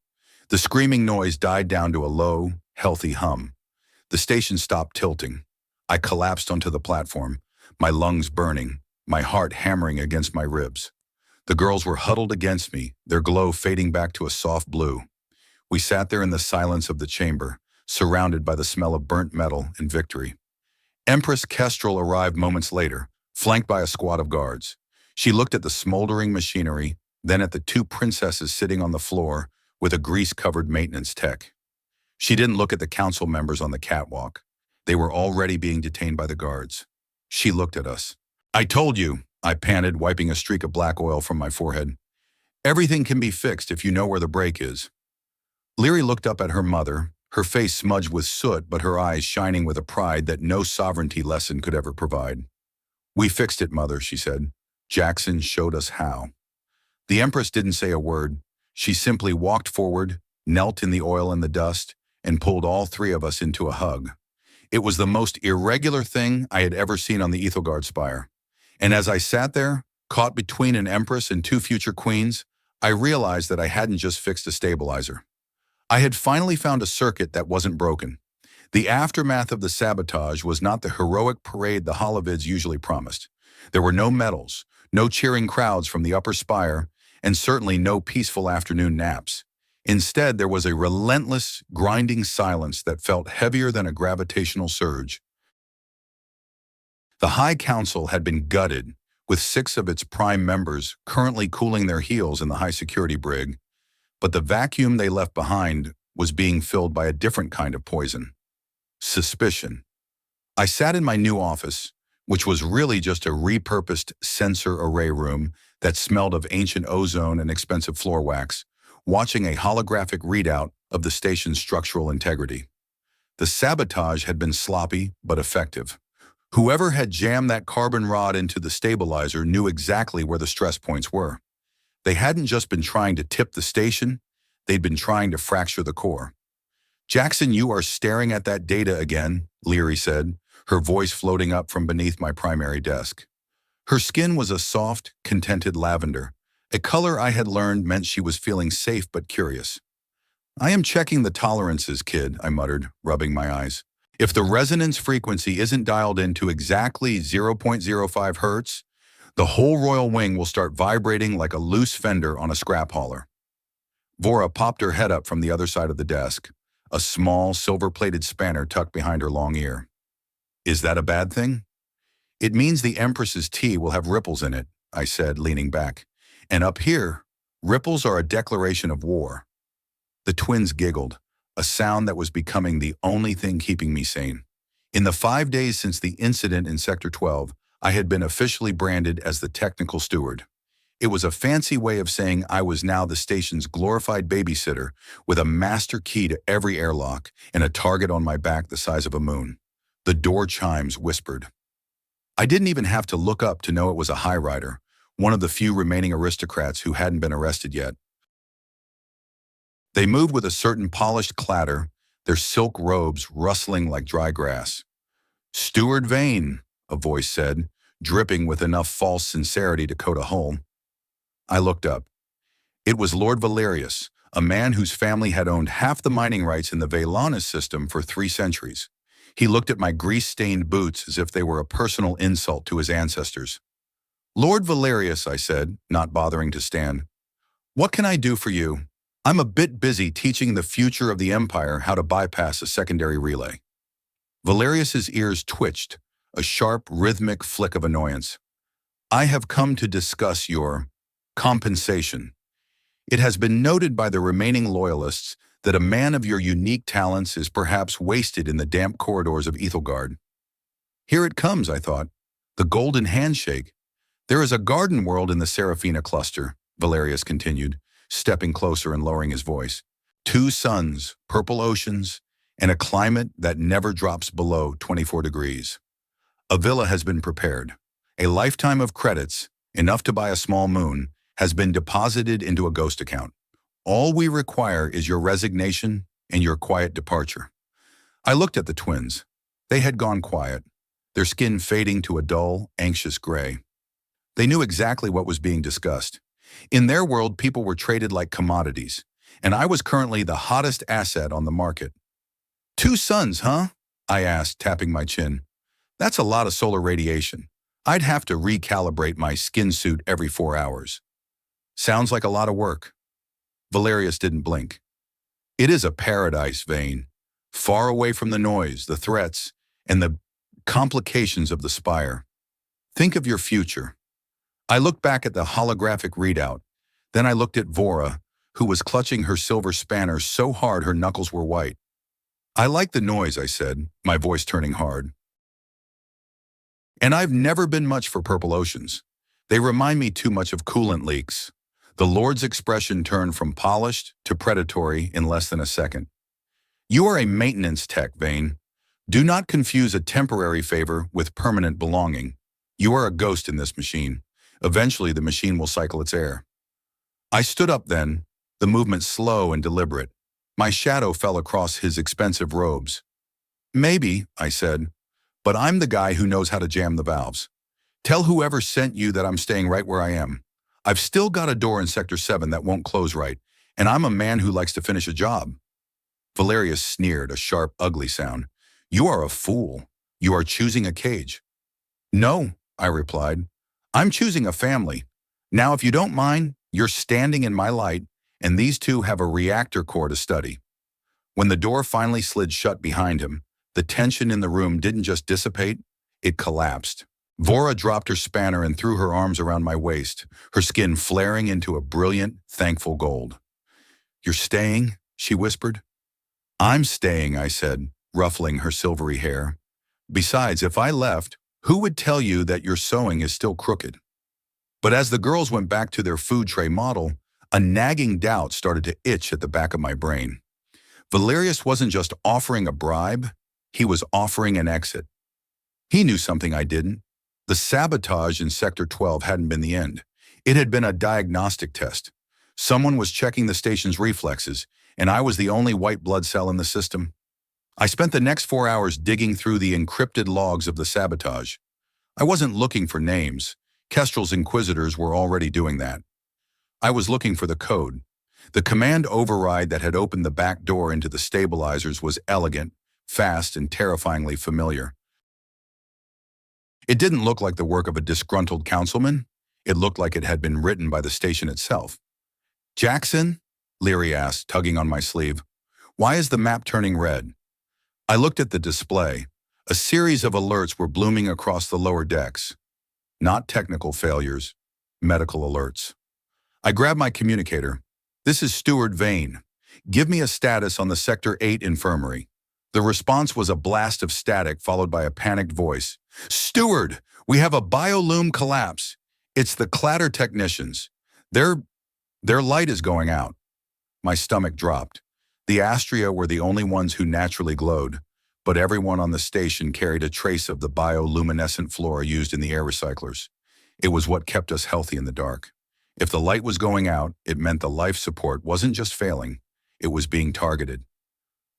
The screaming noise died down to a low, healthy hum. The station stopped tilting. I collapsed onto the platform, my lungs burning, my heart hammering against my ribs. The girls were huddled against me, their glow fading back to a soft blue. We sat there in the silence of the chamber, surrounded by the smell of burnt metal and victory. Empress Kestrel arrived moments later, flanked by a squad of guards. She looked at the smoldering machinery, then at the 2 princesses sitting on the floor with a grease-covered maintenance tech. She didn't look at the council members on the catwalk. They were already being detained by the guards. She looked at us. "I told you," I panted, wiping a streak of black oil from my forehead. "Everything can be fixed if you know where the break is." Leary looked up at her mother, her face smudged with soot but her eyes shining with a pride that no sovereignty lesson could ever provide. "We fixed it, Mother," she said. "Jackson showed us how." The Empress didn't say a word. She simply walked forward, knelt in the oil and the dust, and pulled all 3 of us into a hug. It was the most irregular thing I had ever seen on the Ethelgard spire. And as I sat there, caught between an Empress and 2 future queens, I realized that I hadn't just fixed a stabilizer. I had finally found a circuit that wasn't broken. The aftermath of the sabotage was not the heroic parade the Holovids usually promised. There were no medals, no cheering crowds from the upper spire, and certainly no peaceful afternoon naps. Instead, there was a relentless, grinding silence that felt heavier than a gravitational surge. The High Council had been gutted, with 6 of its prime members currently cooling their heels in the high-security brig, but the vacuum they left behind was being filled by a different kind of poison. Suspicion. I sat in my new office, which was really just a repurposed sensor array room that smelled of ancient ozone and expensive floor wax, watching a holographic readout of the station's structural integrity. The sabotage had been sloppy but effective. Whoever had jammed that carbon rod into the stabilizer knew exactly where the stress points were. They hadn't just been trying to tip the station, They'd been trying to fracture the core. "Jackson, you are staring at that data again," Leary said, her voice floating up from beneath my primary desk. Her skin was a soft, contented lavender, a color I had learned meant she was feeling safe but curious. "I am checking the tolerances, kid," I muttered, rubbing my eyes. "If the resonance frequency isn't dialed in to exactly 0.05 hertz, the whole royal wing will start vibrating like a loose fender on a scrap hauler." Vora popped her head up from the other side of the desk, a small, silver-plated spanner tucked behind her long ear. "Is that a bad thing?" "It means the Empress's tea will have ripples in it," I said, leaning back. "And up here, ripples are a declaration of war." The twins giggled, a sound that was becoming the only thing keeping me sane. In the 5 days since the incident in Sector 12, I had been officially branded as the technical steward. It was a fancy way of saying I was now the station's glorified babysitter with a master key to every airlock and a target on my back the size of a moon. The door chimes whispered. I didn't even have to look up to know it was a high rider, one of the few remaining aristocrats who hadn't been arrested yet. They moved with a certain polished clatter, their silk robes rustling like dry grass. "Steward Vane," a voice said, dripping with enough false sincerity to coat a hole. I looked up. It was Lord Valerius, a man whose family had owned half the mining rights in the Veylanis system for 3 centuries. He looked at my grease-stained boots as if they were a personal insult to his ancestors. "Lord Valerius," I said, not bothering to stand. "What can I do for you? I'm a bit busy teaching the future of the Empire how to bypass a secondary relay." Valerius's ears twitched, a sharp, rhythmic flick of annoyance. "I have come to discuss your compensation. It has been noted by the remaining loyalists that a man of your unique talents is perhaps wasted in the damp corridors of Ethelgard." Here it comes, I thought. The golden handshake. "There is a garden world in the Serafina cluster," Valerius continued, stepping closer and lowering his voice. "2 suns, purple oceans, and a climate that never drops below 24 degrees. A villa has been prepared. A lifetime of credits, enough to buy a small moon, has been deposited into a ghost account. All we require is your resignation and your quiet departure." I looked at the twins. They had gone quiet, their skin fading to a dull, anxious gray. They knew exactly what was being discussed. In their world, people were traded like commodities, and I was currently the hottest asset on the market. "2 suns, huh?" I asked, tapping my chin. "That's a lot of solar radiation. I'd have to recalibrate my skin suit every 4 hours." "Sounds like a lot of work." Valerius didn't blink. "It is a paradise, Vane. Far away from the noise, the threats, and the complications of the spire. Think of your future." I looked back at the holographic readout. Then I looked at Vora, who was clutching her silver spanner so hard her knuckles were white. "I like the noise," I said, my voice turning hard. "And I've never been much for purple oceans. They remind me too much of coolant leaks." The Lord's expression turned from polished to predatory in less than a second. "You are a maintenance tech, Vane. Do not confuse a temporary favor with permanent belonging. You are a ghost in this machine. Eventually, the machine will cycle its air." I stood up then, the movement slow and deliberate. My shadow fell across his expensive robes. "Maybe," I said, "but I'm the guy who knows how to jam the valves. Tell whoever sent you that I'm staying right where I am. I've still got a door in Sector 7 that won't close right, and I'm a man who likes to finish a job." Valerius sneered, a sharp, ugly sound. "You are a fool. You are choosing a cage." "No," I replied. "I'm choosing a family. Now, if you don't mind, you're standing in my light, and these 2 have a reactor core to study." When the door finally slid shut behind him, the tension in the room didn't just dissipate, it collapsed. Vora dropped her spanner and threw her arms around my waist, her skin flaring into a brilliant, thankful gold. "You're staying?" she whispered. "I'm staying," I said, ruffling her silvery hair. "Besides, if I left, who would tell you that your sewing is still crooked?" But as the girls went back to their food tray model, a nagging doubt started to itch at the back of my brain. Valerius wasn't just offering a bribe, he was offering an exit. He knew something I didn't. The sabotage in Sector 12 hadn't been the end. It had been a diagnostic test. Someone was checking the station's reflexes, and I was the only white blood cell in the system. I spent the next 4 hours digging through the encrypted logs of the sabotage. I wasn't looking for names. Kestrel's inquisitors were already doing that. I was looking for the code. The command override that had opened the back door into the stabilizers was elegant, fast, and terrifyingly familiar. It didn't look like the work of a disgruntled councilman. It looked like it had been written by the station itself. "Jackson?" Leary asked, tugging on my sleeve. "Why is the map turning red?" I looked at the display. A series of alerts were blooming across the lower decks. Not technical failures, medical alerts. I grabbed my communicator. "This is Steward Vane. Give me a status on the Sector 8 infirmary." The response was a blast of static followed by a panicked voice. "Steward, we have a biolume collapse. It's the clatter technicians. Their light is going out." My stomach dropped. The Astria were the only ones who naturally glowed, but everyone on the station carried a trace of the bioluminescent flora used in the air recyclers. It was what kept us healthy in the dark. If the light was going out, it meant the life support wasn't just failing, it was being targeted.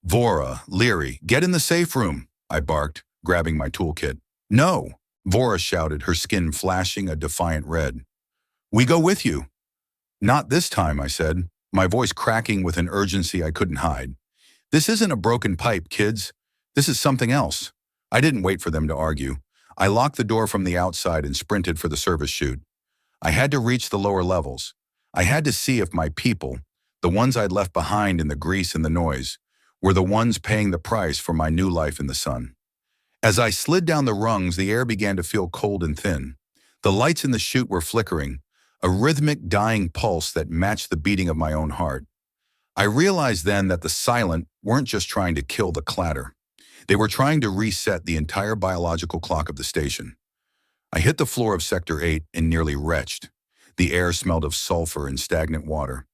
"Vora, Leary, get in the safe room," I barked, grabbing my toolkit. "No," Vora shouted, her skin flashing a defiant red. "We go with you." "Not this time," I said, my voice cracking with an urgency I couldn't hide. "This isn't a broken pipe, kids. This is something else." I didn't wait for them to argue. I locked the door from the outside and sprinted for the service chute. I had to reach the lower levels. I had to see if my people, the ones I'd left behind in the grease and the noise, were the ones paying the price for my new life in the sun. As I slid down the rungs, the air began to feel cold and thin. The lights in the chute were flickering, a rhythmic dying pulse that matched the beating of my own heart. I realized then that the silent weren't just trying to kill the clatter. They were trying to reset the entire biological clock of the station. I hit the floor of Sector 8 and nearly retched. The air smelled of sulfur and stagnant water.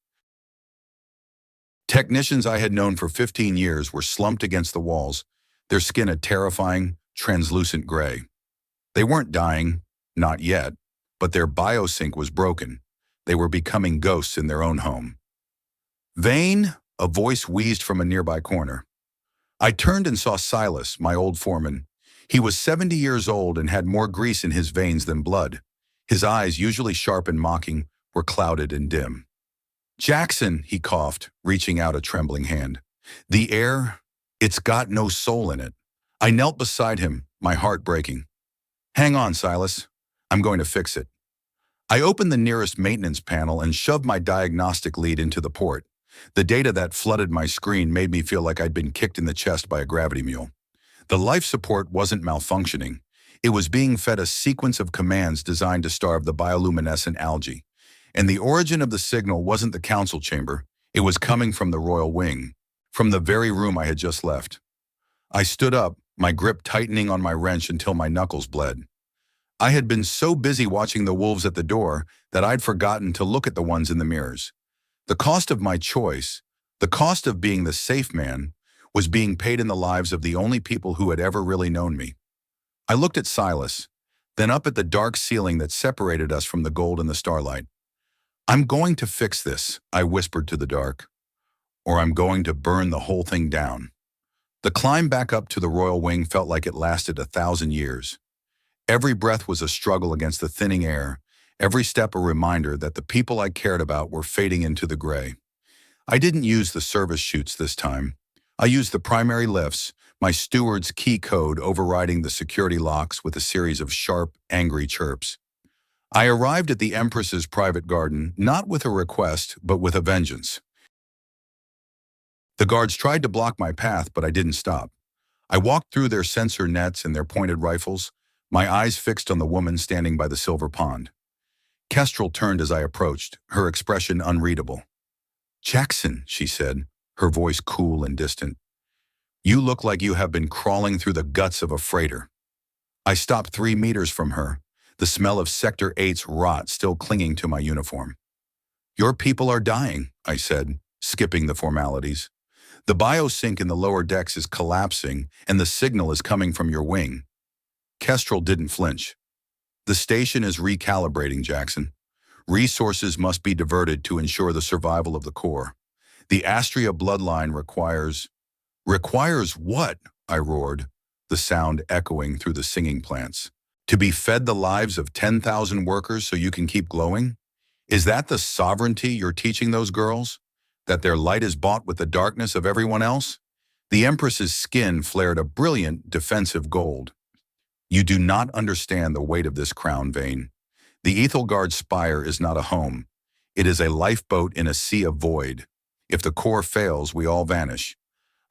Technicians I had known for 15 years were slumped against the walls, their skin a terrifying, translucent gray. They weren't dying, not yet, but their biosync was broken. They were becoming ghosts in their own home. "Vane," a voice wheezed from a nearby corner. I turned and saw Silas, my old foreman. He was 70 years old and had more grease in his veins than blood. His eyes, usually sharp and mocking, were clouded and dim. "Jackson," he coughed, reaching out a trembling hand. "The air, it's got no soul in it." I knelt beside him, my heart breaking. "Hang on, Silas. I'm going to fix it." I opened the nearest maintenance panel and shoved my diagnostic lead into the port. The data that flooded my screen made me feel like I'd been kicked in the chest by a gravity mule. The life support wasn't malfunctioning. It was being fed a sequence of commands designed to starve the bioluminescent algae. And the origin of the signal wasn't the council chamber. It was coming from the royal wing, from the very room I had just left. I stood up, my grip tightening on my wrench until my knuckles bled. I had been so busy watching the wolves at the door that I'd forgotten to look at the ones in the mirrors. The cost of my choice, the cost of being the safe man, was being paid in the lives of the only people who had ever really known me. I looked at Silas, then up at the dark ceiling that separated us from the gold and the starlight. "I'm going to fix this," I whispered to the dark, "or I'm going to burn the whole thing down." The climb back up to the royal wing felt like it lasted 1,000 years. Every breath was a struggle against the thinning air, every step a reminder that the people I cared about were fading into the gray. I didn't use the service chutes this time. I used the primary lifts, my steward's key code overriding the security locks with a series of sharp, angry chirps. I arrived at the Empress's private garden, not with a request, but with a vengeance. The guards tried to block my path, but I didn't stop. I walked through their sensor nets and their pointed rifles, my eyes fixed on the woman standing by the silver pond. Kestrel turned as I approached, her expression unreadable. "Jackson," she said, her voice cool and distant. "You look like you have been crawling through the guts of a freighter." I stopped 3 meters from her, the smell of Sector 8's rot still clinging to my uniform. "Your people are dying," I said, skipping the formalities. "The biosync in the lower decks is collapsing, and the signal is coming from your wing." Kestrel didn't flinch. "The station is recalibrating, Jackson. Resources must be diverted to ensure the survival of the core. The Astria bloodline requires... Requires what? I roared, the sound echoing through the singing plants. To be fed the lives of 10,000 workers so you can keep glowing? Is that the sovereignty you're teaching those girls? That their light is bought with the darkness of everyone else? The Empress's skin flared a brilliant defensive gold. You do not understand the weight of this crown, Vane. The Ethelgard spire is not a home. It is a lifeboat in a sea of void. If the core fails, we all vanish.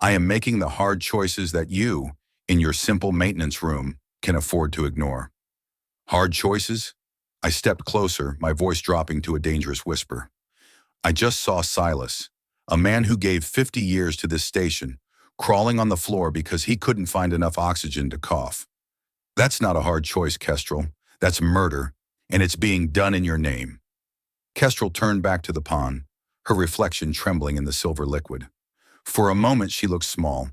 I am making the hard choices that you, in your simple maintenance room, can afford to ignore. Hard choices? I stepped closer, my voice dropping to a dangerous whisper. I just saw Silas, a man who gave 50 years to this station, crawling on the floor because he couldn't find enough oxygen to cough. That's not a hard choice, Kestrel. That's murder, and it's being done in your name. Kestrel turned back to the pond, her reflection trembling in the silver liquid. For a moment she looked small.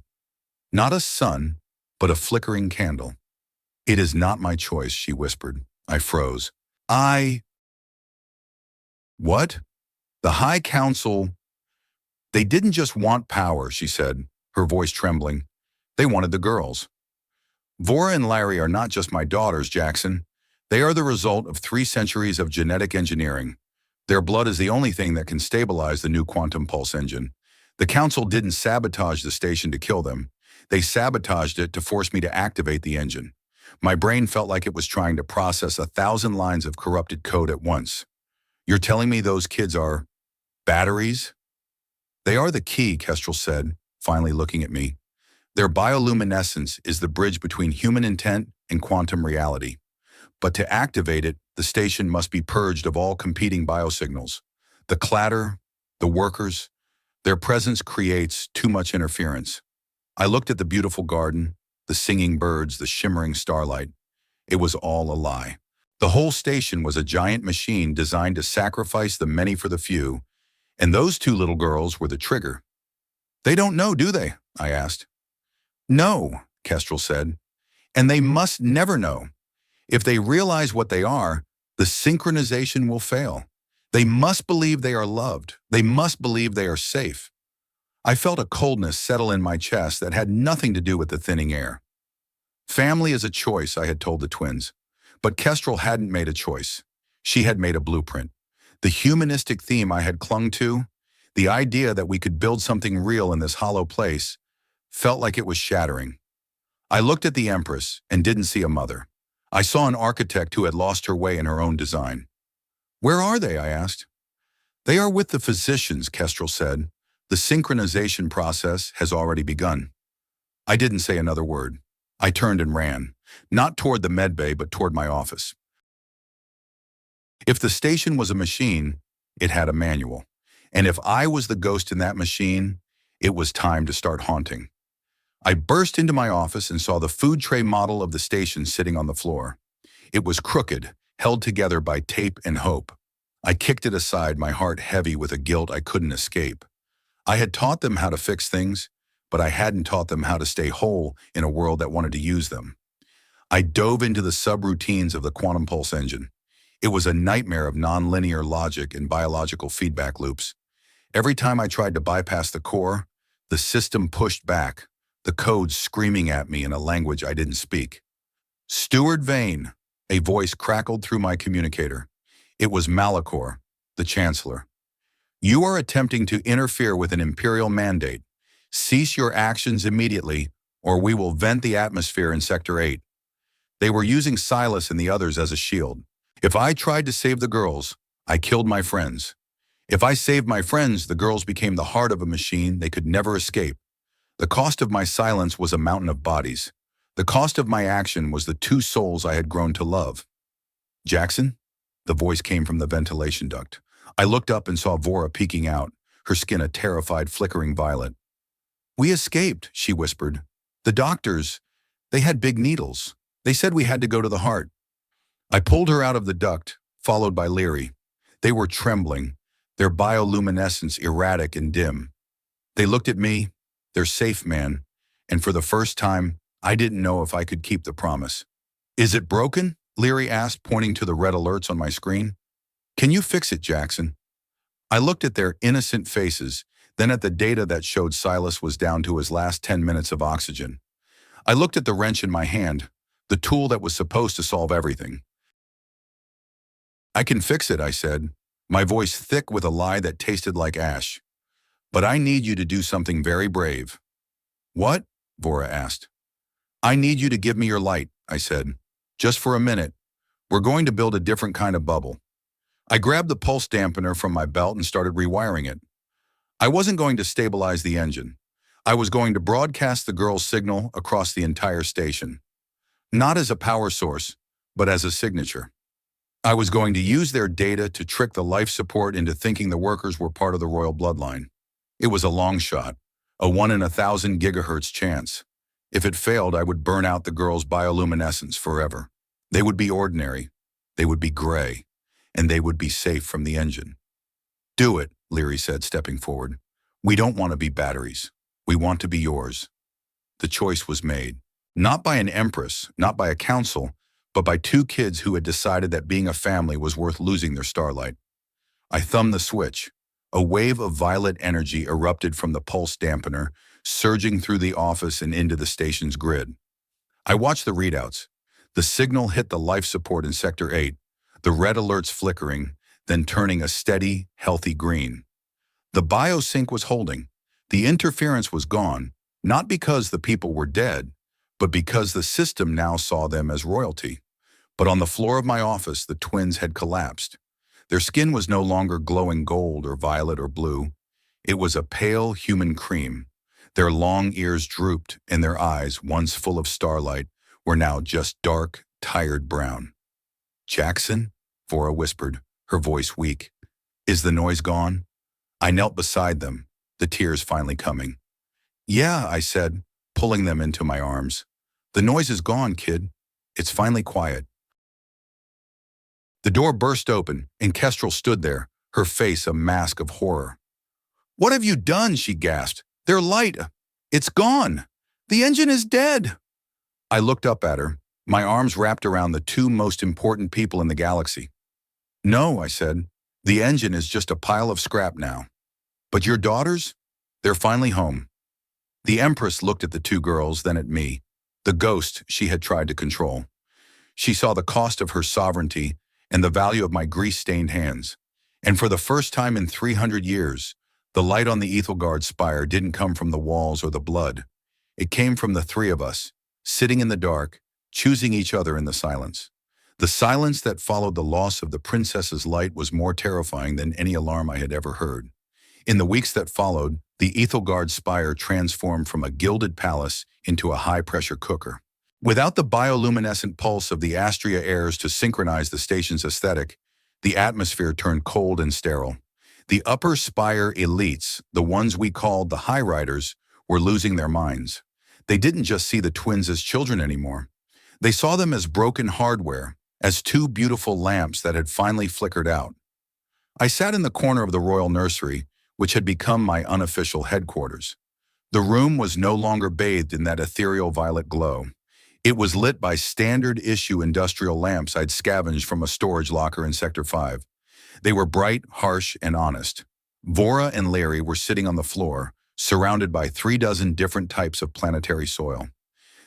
Not a sun, but a flickering candle. It is not my choice, she whispered. I froze. What? The High Council... They didn't just want power, she said, her voice trembling. They wanted the girls. Vora and Larry are not just my daughters, Jackson. They are the result of 3 centuries of genetic engineering. Their blood is the only thing that can stabilize the new quantum pulse engine. The Council didn't sabotage the station to kill them. They sabotaged it to force me to activate the engine. My brain felt like it was trying to process 1,000 lines of corrupted code at once. You're telling me those kids are... batteries? They are the key, Kestrel said, finally looking at me. Their bioluminescence is the bridge between human intent and quantum reality. But to activate it, the station must be purged of all competing biosignals. The clatter, the workers, their presence creates too much interference. I looked at the beautiful garden, the singing birds, the shimmering starlight. It was all a lie. The whole station was a giant machine designed to sacrifice the many for the few, and those 2 little girls were the trigger. They don't know, do they? I asked. No, Kestrel said, and they must never know. If they realize what they are, the synchronization will fail. They must believe they are loved. They must believe they are safe. I felt a coldness settle in my chest that had nothing to do with the thinning air. Family is a choice, I had told the twins. But Kestrel hadn't made a choice. She had made a blueprint. The humanistic theme I had clung to, the idea that we could build something real in this hollow place, felt like it was shattering. I looked at the Empress and didn't see a mother. I saw an architect who had lost her way in her own design. Where are they? I asked. They are with the physicians, Kestrel said. The synchronization process has already begun. I didn't say another word. I turned and ran, not toward the medbay, but toward my office. If the station was a machine, it had a manual. And if I was the ghost in that machine, it was time to start haunting. I burst into my office and saw the food tray model of the station sitting on the floor. It was crooked, held together by tape and hope. I kicked it aside, my heart heavy with a guilt I couldn't escape. I had taught them how to fix things, but I hadn't taught them how to stay whole in a world that wanted to use them. I dove into the subroutines of the quantum pulse engine. It was a nightmare of nonlinear logic and biological feedback loops. Every time I tried to bypass the core, the system pushed back, the code screaming at me in a language I didn't speak. Steward Vane, a voice crackled through my communicator. It was Malachor, the Chancellor. You are attempting to interfere with an imperial mandate. Cease your actions immediately, or we will vent the atmosphere in Sector 8. They were using Silas and the others as a shield. If I tried to save the girls, I killed my friends. If I saved my friends, the girls became the heart of a machine they could never escape. The cost of my silence was a mountain of bodies. The cost of my action was the 2 souls I had grown to love. Jackson? The voice came from the ventilation duct. I looked up and saw Vora peeking out, her skin a terrified, flickering violet. We escaped, she whispered. The doctors, they had big needles. They said we had to go to the heart. I pulled her out of the duct, followed by Leary. They were trembling, their bioluminescence erratic and dim. They looked at me, their safe man, and for the first time, I didn't know if I could keep the promise. Is it broken? Leary asked, pointing to the red alerts on my screen. Can you fix it, Jackson? I looked at their innocent faces, then at the data that showed Silas was down to his last 10 minutes of oxygen. I looked at the wrench in my hand, the tool that was supposed to solve everything. I can fix it, I said, my voice thick with a lie that tasted like ash. But I need you to do something very brave. What? Vora asked. I need you to give me your light, I said. Just for a minute. We're going to build a different kind of bubble. I grabbed the pulse dampener from my belt and started rewiring it. I wasn't going to stabilize the engine. I was going to broadcast the girl's signal across the entire station. Not as a power source, but as a signature. I was going to use their data to trick the life support into thinking the workers were part of the royal bloodline. It was a long shot, a 1 in 1,000 gigahertz chance. If it failed, I would burn out the girls' bioluminescence forever. They would be ordinary, they would be gray, and they would be safe from the engine. Do it, Leary said, stepping forward. We don't want to be batteries. We want to be yours. The choice was made. Not by an empress, not by a council, but by two kids who had decided that being a family was worth losing their starlight. I thumbed the switch. A wave of violet energy erupted from the pulse dampener, surging through the office and into the station's grid. I watched the readouts. The signal hit the life support in Sector 8, the red alerts flickering, then turning a steady, healthy green. The biosync was holding. The interference was gone, not because the people were dead, but because the system now saw them as royalty. But on the floor of my office, the twins had collapsed. Their skin was no longer glowing gold or violet or blue. It was a pale human cream. Their long ears drooped, and their eyes, once full of starlight, were now just dark, tired brown. Jackson? Vora whispered, her voice weak. Is the noise gone? I knelt beside them, the tears finally coming. Yeah, I said, pulling them into my arms. The noise is gone, kid. It's finally quiet. The door burst open, and Kestrel stood there, her face a mask of horror. What have you done? She gasped. Their light. It's gone. The engine is dead. I looked up at her, my arms wrapped around the two most important people in the galaxy. No, I said. The engine is just a pile of scrap now. But your daughters? They're finally home. The Empress looked at the two girls, then at me, the ghost she had tried to control. She saw the cost of her sovereignty and the value of my grease-stained hands. And for the first time in 300 years, the light on the Ethelgard spire didn't come from the walls or the blood. It came from the three of us, sitting in the dark, choosing each other in the silence. The silence that followed the loss of the princess's light was more terrifying than any alarm I had ever heard. In the weeks that followed, the Ethelgard spire transformed from a gilded palace into a high-pressure cooker. Without the bioluminescent pulse of the Astria airs to synchronize the station's aesthetic, the atmosphere turned cold and sterile. The upper spire elites, the ones we called the High Riders, were losing their minds. They didn't just see the twins as children anymore. They saw them as broken hardware, as two beautiful lamps that had finally flickered out. I sat in the corner of the royal nursery, which had become my unofficial headquarters. The room was no longer bathed in that ethereal violet glow. It was lit by standard-issue industrial lamps I'd scavenged from a storage locker in Sector 5. They were bright, harsh, and honest. Vora and Larry were sitting on the floor, surrounded by 36 different types of planetary soil.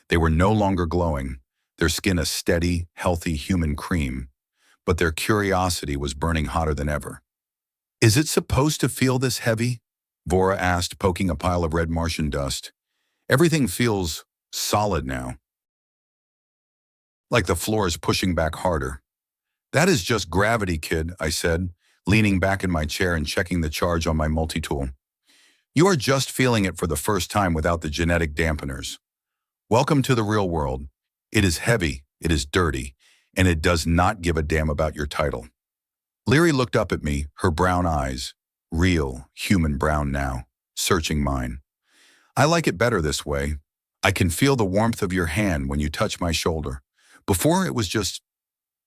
They were no longer glowing, their skin a steady, healthy human cream, but their curiosity was burning hotter than ever. Is it supposed to feel this heavy? Vora asked, poking a pile of red Martian dust. Everything feels solid now. Like the floor is pushing back harder. That is just gravity, kid, I said, leaning back in my chair and checking the charge on my multi-tool. You are just feeling it for the first time without the genetic dampeners. Welcome to the real world. It is heavy, it is dirty, and it does not give a damn about your title. Leary looked up at me, her brown eyes, real, human brown now, searching mine. I like it better this way. I can feel the warmth of your hand when you touch my shoulder. Before it was just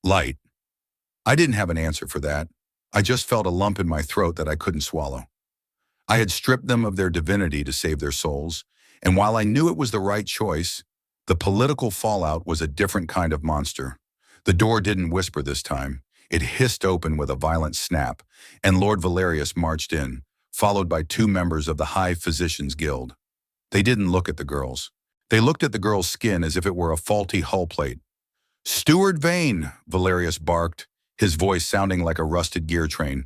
light. I didn't have an answer for that. I just felt a lump in my throat that I couldn't swallow. I had stripped them of their divinity to save their souls, and while I knew it was the right choice, the political fallout was a different kind of monster. The door didn't whisper this time. It hissed open with a violent snap, and Lord Valerius marched in, followed by two members of the High Physicians Guild. They didn't look at the girls. They looked at the girl's skin as if it were a faulty hull plate. "Steward Vane," Valerius barked, his voice sounding like a rusted gear train.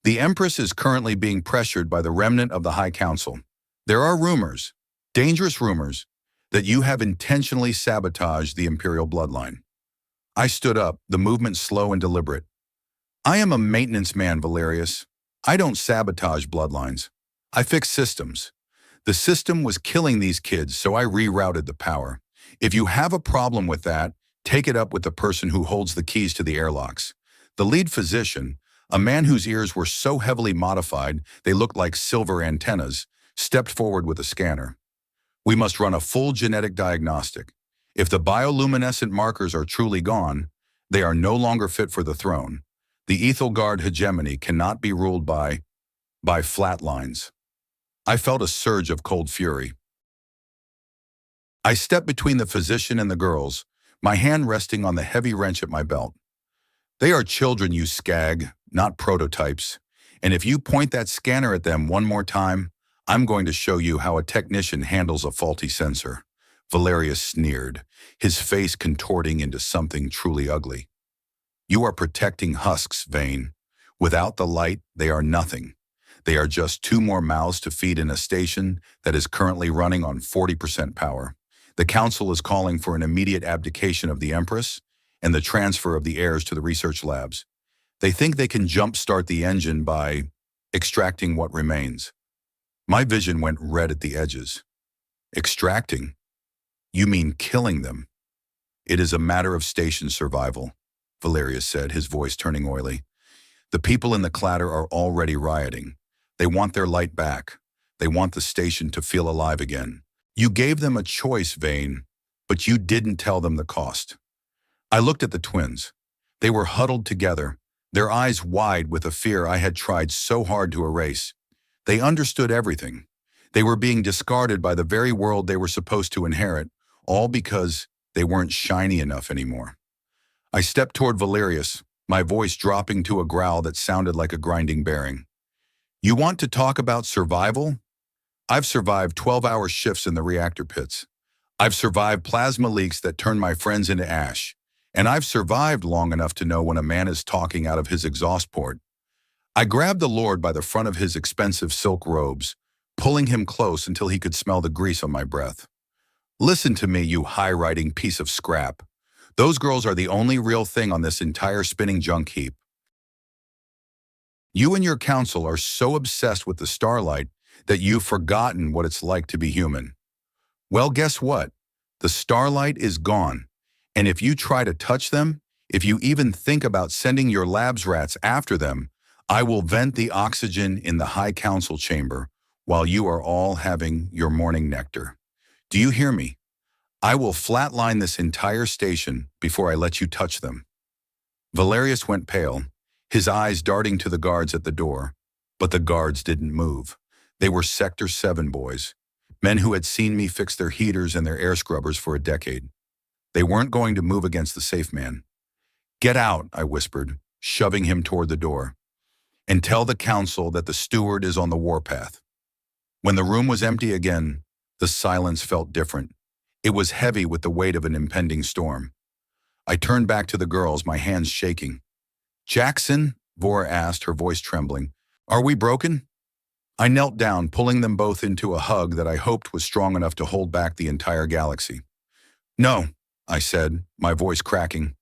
"The Empress is currently being pressured by the remnant of the High Council. There are rumors, dangerous rumors, that you have intentionally sabotaged the Imperial bloodline." I stood up, the movement slow and deliberate. "I am a maintenance man, Valerius. I don't sabotage bloodlines. I fix systems. The system was killing these kids, so I rerouted the power. If you have a problem with that, take it up with the person who holds the keys to the airlocks." The lead physician, a man whose ears were so heavily modified they looked like silver antennas, stepped forward with a scanner. "We must run a full genetic diagnostic. If the bioluminescent markers are truly gone, they are no longer fit for the throne. The Ethelgard hegemony cannot be ruled by flat lines." I felt a surge of cold fury. I stepped between the physician and the girls, my hand resting on the heavy wrench at my belt. "They are children, you scag, not prototypes. And if you point that scanner at them one more time, I'm going to show you how a technician handles a faulty sensor." Valerius sneered, his face contorting into something truly ugly. "You are protecting husks, Vane. Without the light, they are nothing. They are just two more mouths to feed in a station that is currently running on 40% power. The Council is calling for an immediate abdication of the Empress and the transfer of the heirs to the research labs. They think they can jumpstart the engine by extracting what remains." My vision went red at the edges. "Extracting? You mean killing them?" "It is a matter of station survival," Valerius said, his voice turning oily. "The people in the clatter are already rioting. They want their light back. They want the station to feel alive again. You gave them a choice, Vane, but you didn't tell them the cost." I looked at the twins. They were huddled together, their eyes wide with a fear I had tried so hard to erase. They understood everything. They were being discarded by the very world they were supposed to inherit, all because they weren't shiny enough anymore. I stepped toward Valerius, my voice dropping to a growl that sounded like a grinding bearing. "You want to talk about survival? I've survived 12-hour shifts in the reactor pits. I've survived plasma leaks that turn my friends into ash. And I've survived long enough to know when a man is talking out of his exhaust port." I grabbed the Lord by the front of his expensive silk robes, pulling him close until he could smell the grease on my breath. "Listen to me, you high-riding piece of scrap. Those girls are the only real thing on this entire spinning junk heap. You and your council are so obsessed with the starlight that you've forgotten what it's like to be human. Well, guess what? The starlight is gone. And if you try to touch them, if you even think about sending your labs rats after them, I will vent the oxygen in the High Council chamber while you are all having your morning nectar. Do you hear me? I will flatline this entire station before I let you touch them." Valerius went pale, his eyes darting to the guards at the door. But the guards didn't move. They were Sector 7 boys, men who had seen me fix their heaters and their air scrubbers for a decade. They weren't going to move against the safe man. "Get out," I whispered, shoving him toward the door. "And tell the council that the steward is on the warpath." When the room was empty again, the silence felt different. It was heavy with the weight of an impending storm. I turned back to the girls, my hands shaking. "Jackson," Vora asked, her voice trembling, "are we broken?" I knelt down, pulling them both into a hug that I hoped was strong enough to hold back the entire galaxy. "No," I said, my voice cracking.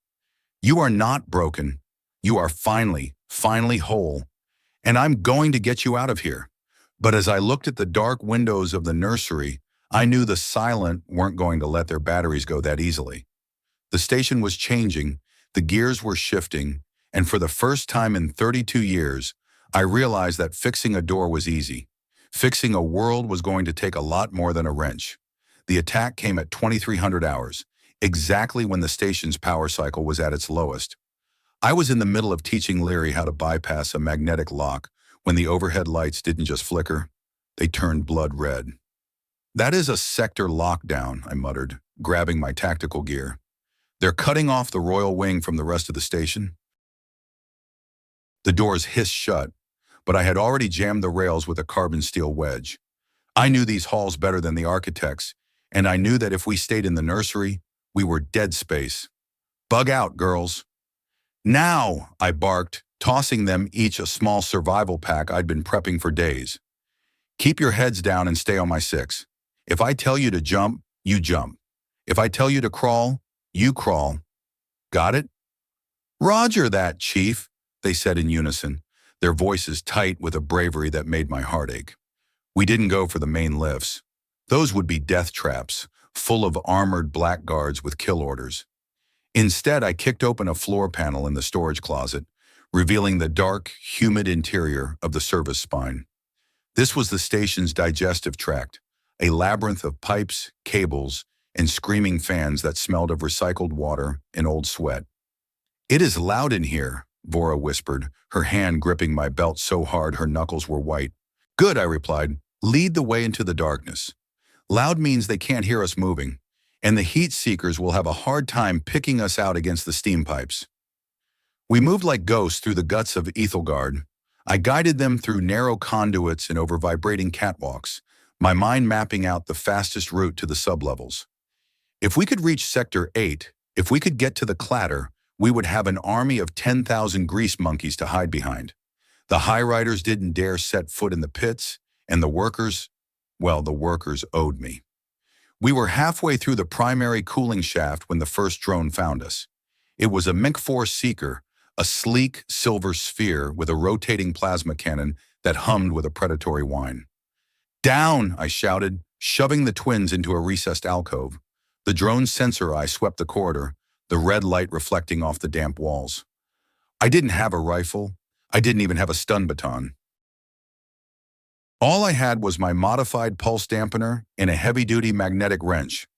"You are not broken. You are finally whole. And I'm going to get you out of here." But as I looked at the dark windows of the nursery, I knew the Silent weren't going to let their batteries go that easily. The station was changing, the gears were shifting, and for the first time in 32 years, I realized that fixing a door was easy. Fixing a world was going to take a lot more than a wrench. The attack came at 2300 hours, exactly when the station's power cycle was at its lowest. I was in the middle of teaching Leary how to bypass a magnetic lock when the overhead lights didn't just flicker, they turned blood red. "That is a sector lockdown," I muttered, grabbing my tactical gear. "They're cutting off the royal wing from the rest of the station." The doors hissed shut, but I had already jammed the rails with a carbon steel wedge. I knew these halls better than the architects, and I knew that if we stayed in the nursery, we were dead space. Bug out, girls. Now, I barked, tossing them each a small survival pack I'd been prepping for days. Keep your heads down and stay on my six. If I tell you to jump, you jump. If I tell you to crawl, you crawl. Got it? Roger that, Chief, they said in unison, their voices tight with a bravery that made my heart ache. We didn't go for the main lifts. Those would be death traps, full of armored blackguards with kill orders. Instead, I kicked open a floor panel in the storage closet, revealing the dark, humid interior of the service spine. This was the station's digestive tract, a labyrinth of pipes, cables, and screaming fans that smelled of recycled water and old sweat. It is loud in here, Vora whispered, her hand gripping my belt so hard her knuckles were white. Good, I replied. Lead the way into the darkness. Loud means they can't hear us moving, and the heat seekers will have a hard time picking us out against the steam pipes. We moved like ghosts through the guts of Ethelgard. I guided them through narrow conduits and over vibrating catwalks, my mind mapping out the fastest route to the sublevels. If we could reach Sector 8, if we could get to the clatter, we would have an army of 10,000 grease monkeys to hide behind. The high riders didn't dare set foot in the pits, and the workers owed me. We were halfway through the primary cooling shaft when the first drone found us. It was a Mink 4 Seeker, a sleek silver sphere with a rotating plasma cannon that hummed with a predatory whine. Down, I shouted, shoving the twins into a recessed alcove. The drone's sensor eye swept the corridor, the red light reflecting off the damp walls. I didn't have a rifle. I didn't even have a stun baton. All I had was my modified pulse dampener and a heavy-duty magnetic wrench.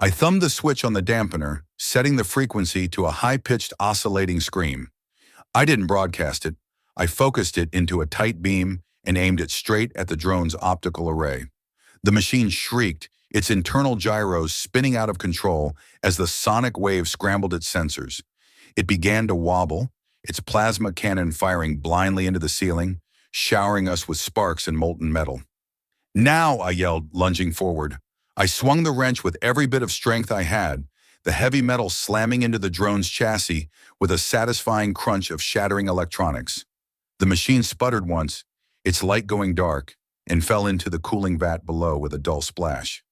I thumbed the switch on the dampener, setting the frequency to a high-pitched oscillating scream. I didn't broadcast it. I focused it into a tight beam and aimed it straight at the drone's optical array. The machine shrieked, its internal gyros spinning out of control as the sonic wave scrambled its sensors. It began to wobble, its plasma cannon firing blindly into the ceiling, showering us with sparks and molten metal. Now, I yelled, lunging forward. I swung the wrench with every bit of strength I had, the heavy metal slamming into the drone's chassis with a satisfying crunch of shattering electronics. The machine sputtered once, its light going dark, and fell into the cooling vat below with a dull splash.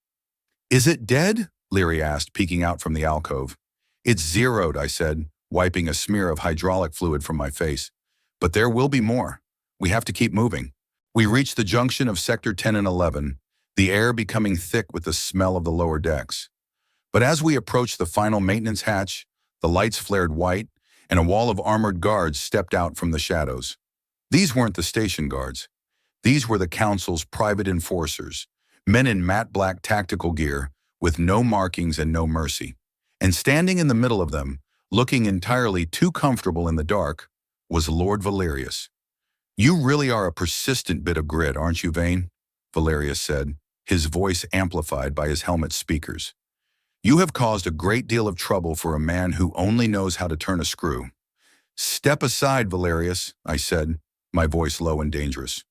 Is it dead? Leary asked, peeking out from the alcove. It's zeroed, I said, wiping a smear of hydraulic fluid from my face. But there will be more. We have to keep moving. We reached the junction of Sector 10 and 11, the air becoming thick with the smell of the lower decks. But as we approached the final maintenance hatch, the lights flared white, and a wall of armored guards stepped out from the shadows. These weren't the station guards. These were the Council's private enforcers, men in matte black tactical gear, with no markings and no mercy. And standing in the middle of them, looking entirely too comfortable in the dark, was Lord Valerius. You really are a persistent bit of grit, aren't you, Vane? Valerius said, his voice amplified by his helmet speakers. You have caused a great deal of trouble for a man who only knows how to turn a screw. Step aside, Valerius, I said, my voice low and dangerous.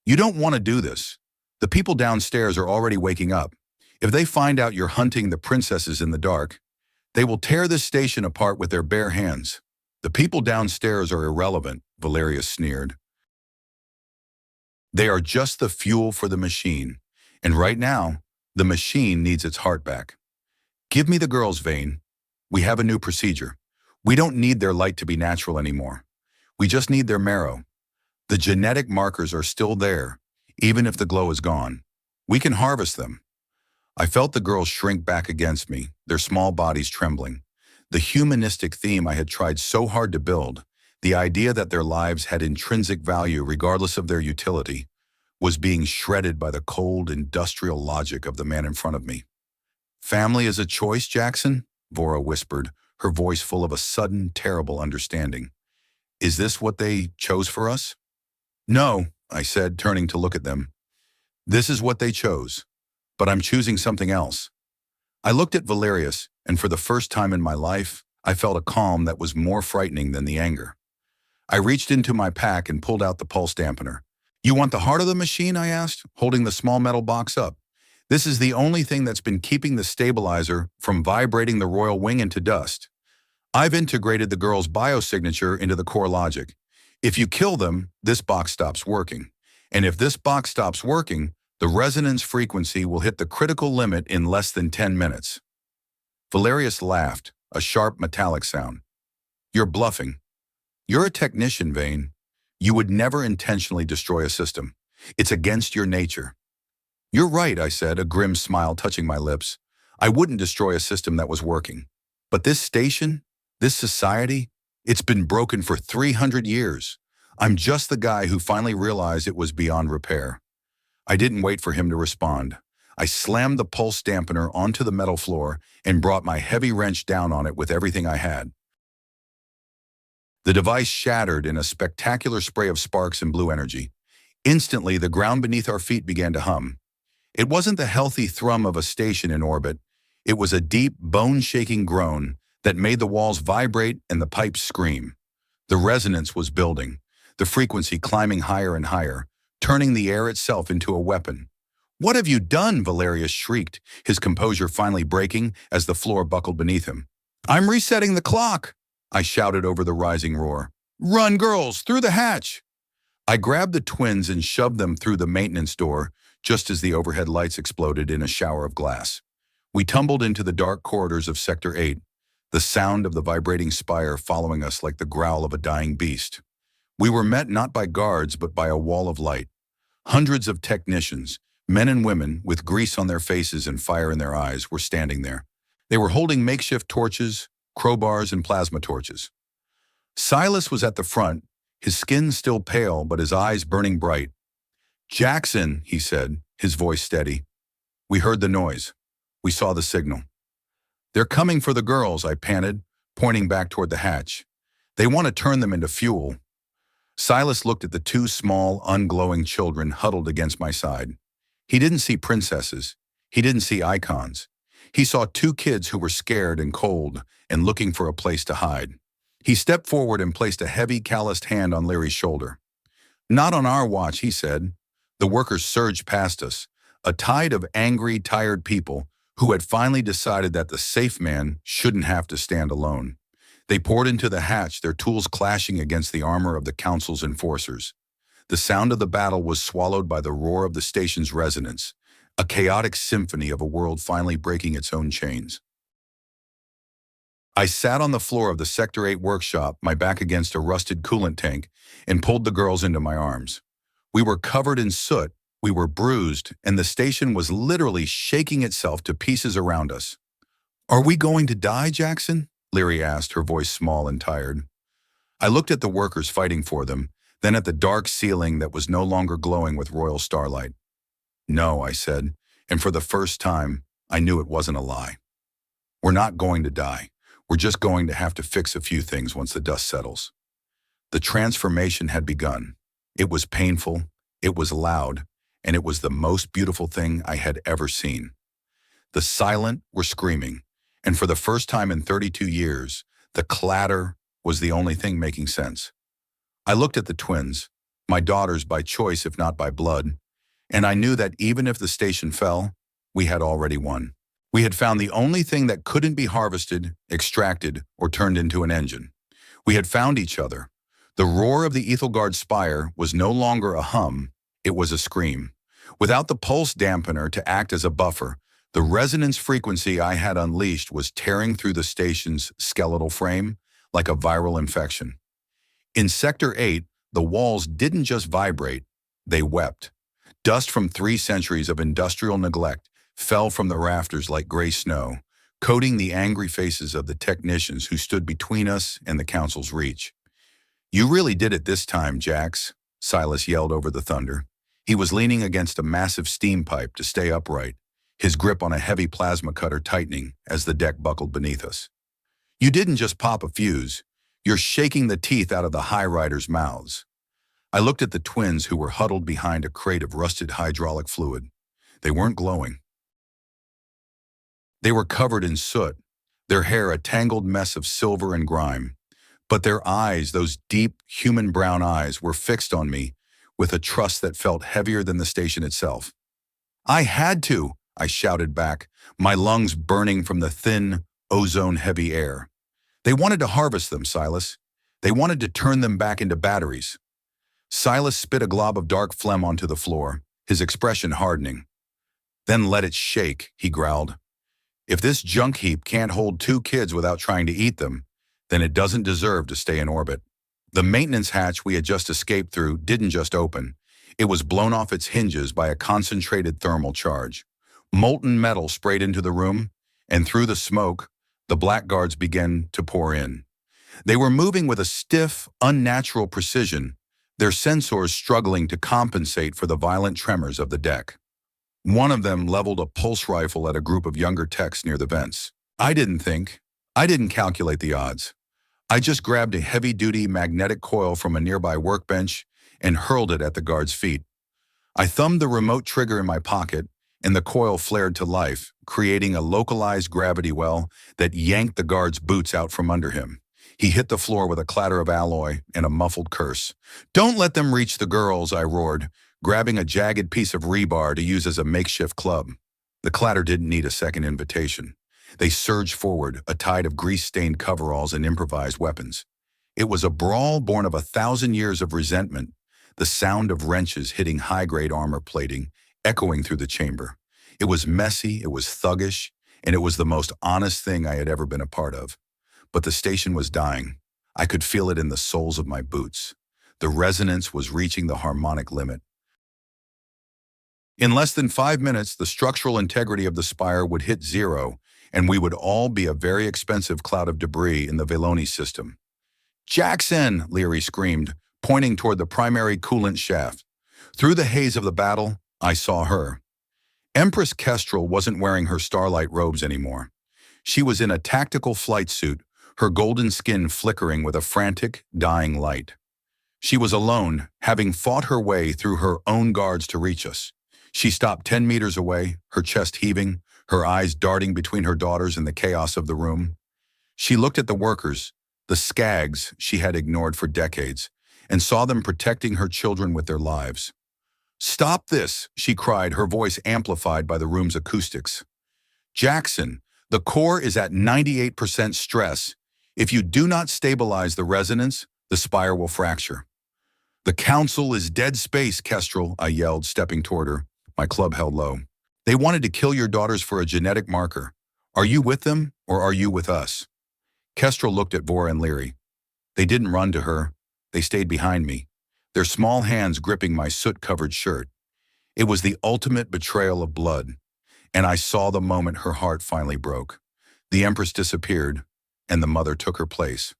You don't want to do this. The people downstairs are already waking up. If they find out you're hunting the princesses in the dark, they will tear this station apart with their bare hands. The people downstairs are irrelevant, Valerius sneered. They are just the fuel for the machine, and right now, the machine needs its heart back. Give me the girls, Vane. We have a new procedure. We don't need their light to be natural anymore. We just need their marrow. The genetic markers are still there, even if the glow is gone. We can harvest them. I felt the girls shrink back against me, their small bodies trembling. The humanistic theme I had tried so hard to build, the idea that their lives had intrinsic value regardless of their utility, was being shredded by the cold industrial logic of the man in front of me. Family is a choice, Jackson? Vora whispered, her voice full of a sudden, terrible understanding. Is this what they chose for us? No, I said, turning to look at them. This is what they chose, but I'm choosing something else. I looked at Valerius, and for the first time in my life, I felt a calm that was more frightening than the anger. I reached into my pack and pulled out the pulse dampener. You want the heart of the machine? I asked, holding the small metal box up. This is the only thing that's been keeping the stabilizer from vibrating the royal wing into dust. I've integrated the girl's biosignature into the core logic. If you kill them, this box stops working. And if this box stops working, the resonance frequency will hit the critical limit in less than 10 minutes. Valerius laughed, a sharp metallic sound. You're bluffing. You're a technician, Vane. You would never intentionally destroy a system. It's against your nature. You're right, I said, a grim smile touching my lips. I wouldn't destroy a system that was working. But this station, this society, it's been broken for 300 years. I'm just the guy who finally realized it was beyond repair. I didn't wait for him to respond. I slammed the pulse dampener onto the metal floor and brought my heavy wrench down on it with everything I had. The device shattered in a spectacular spray of sparks and blue energy. Instantly, the ground beneath our feet began to hum. It wasn't the healthy thrum of a station in orbit. It was a deep, bone-shaking groan that made the walls vibrate and the pipes scream. The resonance was building, the frequency climbing higher and higher, turning the air itself into a weapon. "What have you done?" Valerius shrieked, his composure finally breaking as the floor buckled beneath him. "I'm resetting the clock," I shouted over the rising roar. "Run, girls, through the hatch!" I grabbed the twins and shoved them through the maintenance door just as the overhead lights exploded in a shower of glass. We tumbled into the dark corridors of Sector 8, the sound of the vibrating spire following us like the growl of a dying beast. We were met not by guards but by a wall of light. Hundreds of technicians, men and women, with grease on their faces and fire in their eyes, were standing there. They were holding makeshift torches, crowbars, and plasma torches. Silas was at the front, his skin still pale but his eyes burning bright. "Jackson," he said, his voice steady. We heard the noise. We saw the signal. "They're coming for the girls," I panted, pointing back toward the hatch. "They want to turn them into fuel." Silas looked at the two small, unglowing children huddled against my side. He didn't see princesses. He didn't see icons. He saw two kids who were scared and cold and looking for a place to hide. He stepped forward and placed a heavy, calloused hand on Larry's shoulder. "Not on our watch," he said. The workers surged past us, a tide of angry, tired people who had finally decided that the safe man shouldn't have to stand alone. They poured into the hatch, their tools clashing against the armor of the Council's enforcers. The sound of the battle was swallowed by the roar of the station's resonance, a chaotic symphony of a world finally breaking its own chains. I sat on the floor of the Sector 8 workshop, my back against a rusted coolant tank, and pulled the girls into my arms. We were covered in soot, we were bruised, and the station was literally shaking itself to pieces around us. "Are we going to die, Jackson?" Leary asked, her voice small and tired. I looked at the workers fighting for them, then at the dark ceiling that was no longer glowing with royal starlight. "No," I said, and for the first time, I knew it wasn't a lie. "We're not going to die. We're just going to have to fix a few things once the dust settles." The transformation had begun. It was painful, it was loud, and it was the most beautiful thing I had ever seen. The silent were screaming, and for the first time in 32 years, the clatter was the only thing making sense. I looked at the twins, my daughters by choice if not by blood, and I knew that even if the station fell, we had already won. We had found the only thing that couldn't be harvested, extracted, or turned into an engine. We had found each other. The roar of the Ethelgard spire was no longer a hum, it was a scream. Without the pulse dampener to act as a buffer, the resonance frequency I had unleashed was tearing through the station's skeletal frame like a viral infection. In Sector 8, the walls didn't just vibrate, they wept. Dust from 3 centuries of industrial neglect fell from the rafters like gray snow, coating the angry faces of the technicians who stood between us and the Council's reach. "You really did it this time, Jax," Silas yelled over the thunder. He was leaning against a massive steam pipe to stay upright, his grip on a heavy plasma cutter tightening as the deck buckled beneath us. "You didn't just pop a fuse. You're shaking the teeth out of the high riders' mouths." I looked at the twins who were huddled behind a crate of rusted hydraulic fluid. They weren't glowing. They were covered in soot, their hair a tangled mess of silver and grime. But their eyes, those deep, human brown eyes, were fixed on me with a trust that felt heavier than the station itself. I had to, I shouted back, my lungs burning from the thin, ozone-heavy air. They wanted to harvest them, Silas. They wanted to turn them back into batteries. Silas spit a glob of dark phlegm onto the floor, his expression hardening. Then let it shake, he growled. If this junk heap can't hold 2 kids without trying to eat them, then it doesn't deserve to stay in orbit. The maintenance hatch we had just escaped through didn't just open. It was blown off its hinges by a concentrated thermal charge. Molten metal sprayed into the room, and through the smoke, the blackguards began to pour in. They were moving with a stiff, unnatural precision, their sensors struggling to compensate for the violent tremors of the deck. One of them leveled a pulse rifle at a group of younger techs near the vents. I didn't calculate the odds. I just grabbed a heavy-duty magnetic coil from a nearby workbench and hurled it at the guard's feet. I thumbed the remote trigger in my pocket, and the coil flared to life, creating a localized gravity well that yanked the guard's boots out from under him. He hit the floor with a clatter of alloy and a muffled curse. "Don't let them reach the girls," I roared, grabbing a jagged piece of rebar to use as a makeshift club. The clatter didn't need a second invitation. They surged forward, a tide of grease-stained coveralls and improvised weapons. It was a brawl born of 1,000 years of resentment, the sound of wrenches hitting high-grade armor plating, echoing through the chamber. It was messy, it was thuggish, and it was the most honest thing I had ever been a part of. But the station was dying. I could feel it in the soles of my boots. The resonance was reaching the harmonic limit. In less than 5 minutes, the structural integrity of the spire would hit zero, and we would all be a very expensive cloud of debris in the Veloni system. "Jackson!" Leary screamed, pointing toward the primary coolant shaft. Through the haze of the battle, I saw her. Empress Kestrel wasn't wearing her starlight robes anymore. She was in a tactical flight suit, her golden skin flickering with a frantic, dying light. She was alone, having fought her way through her own guards to reach us. She stopped 10 meters away, her chest heaving, her eyes darting between her daughters in the chaos of the room. She looked at the workers, the skags she had ignored for decades, and saw them protecting her children with their lives. "Stop this," she cried, her voice amplified by the room's acoustics. "Jackson, the core is at 98% stress. If you do not stabilize the resonance, the spire will fracture." "The council is dead space, Kestrel," I yelled, stepping toward her, my club held low. "They wanted to kill your daughters for a genetic marker. Are you with them, or are you with us?" Kestrel looked at Vora and Leary. They didn't run to her. They stayed behind me, their small hands gripping my soot-covered shirt. It was the ultimate betrayal of blood, and I saw the moment her heart finally broke. The Empress disappeared, and the mother took her place.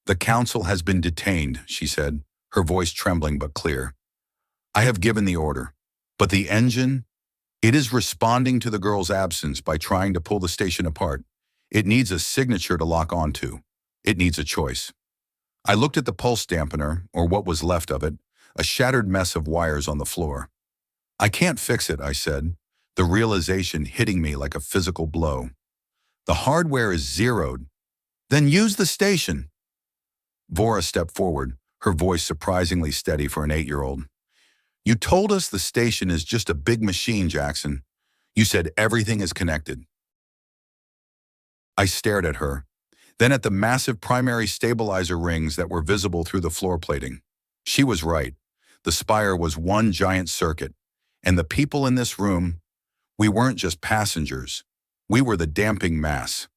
"The council has been detained," she said, her voice trembling but clear. "I have given the order, but the engine, it is responding to the girl's absence by trying to pull the station apart. It needs a signature to lock onto. It needs a choice." I looked at the pulse dampener, or what was left of it, a shattered mess of wires on the floor. "I can't fix it," I said, the realization hitting me like a physical blow. "The hardware is zeroed. Then use the station." Vora stepped forward, her voice surprisingly steady for an 8-year-old. "You told us the station is just a big machine, Jackson. You said everything is connected." I stared at her, then at the massive primary stabilizer rings that were visible through the floor plating. She was right. The spire was one giant circuit, and the people in this room, we weren't just passengers. We were the damping mass.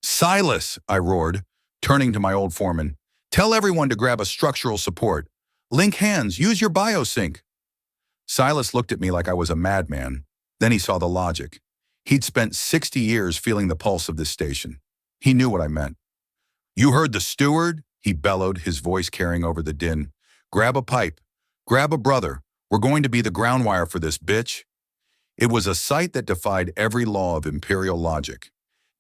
"Silas!" I roared, turning to my old foreman. "Tell everyone to grab a structural support. Link hands, use your biosync." Silas looked at me like I was a madman. Then he saw the logic. He'd spent 60 years feeling the pulse of this station. He knew what I meant. "You heard the steward?" he bellowed, his voice carrying over the din. "Grab a pipe. Grab a brother. We're going to be the ground wire for this, bitch." It was a sight that defied every law of imperial logic.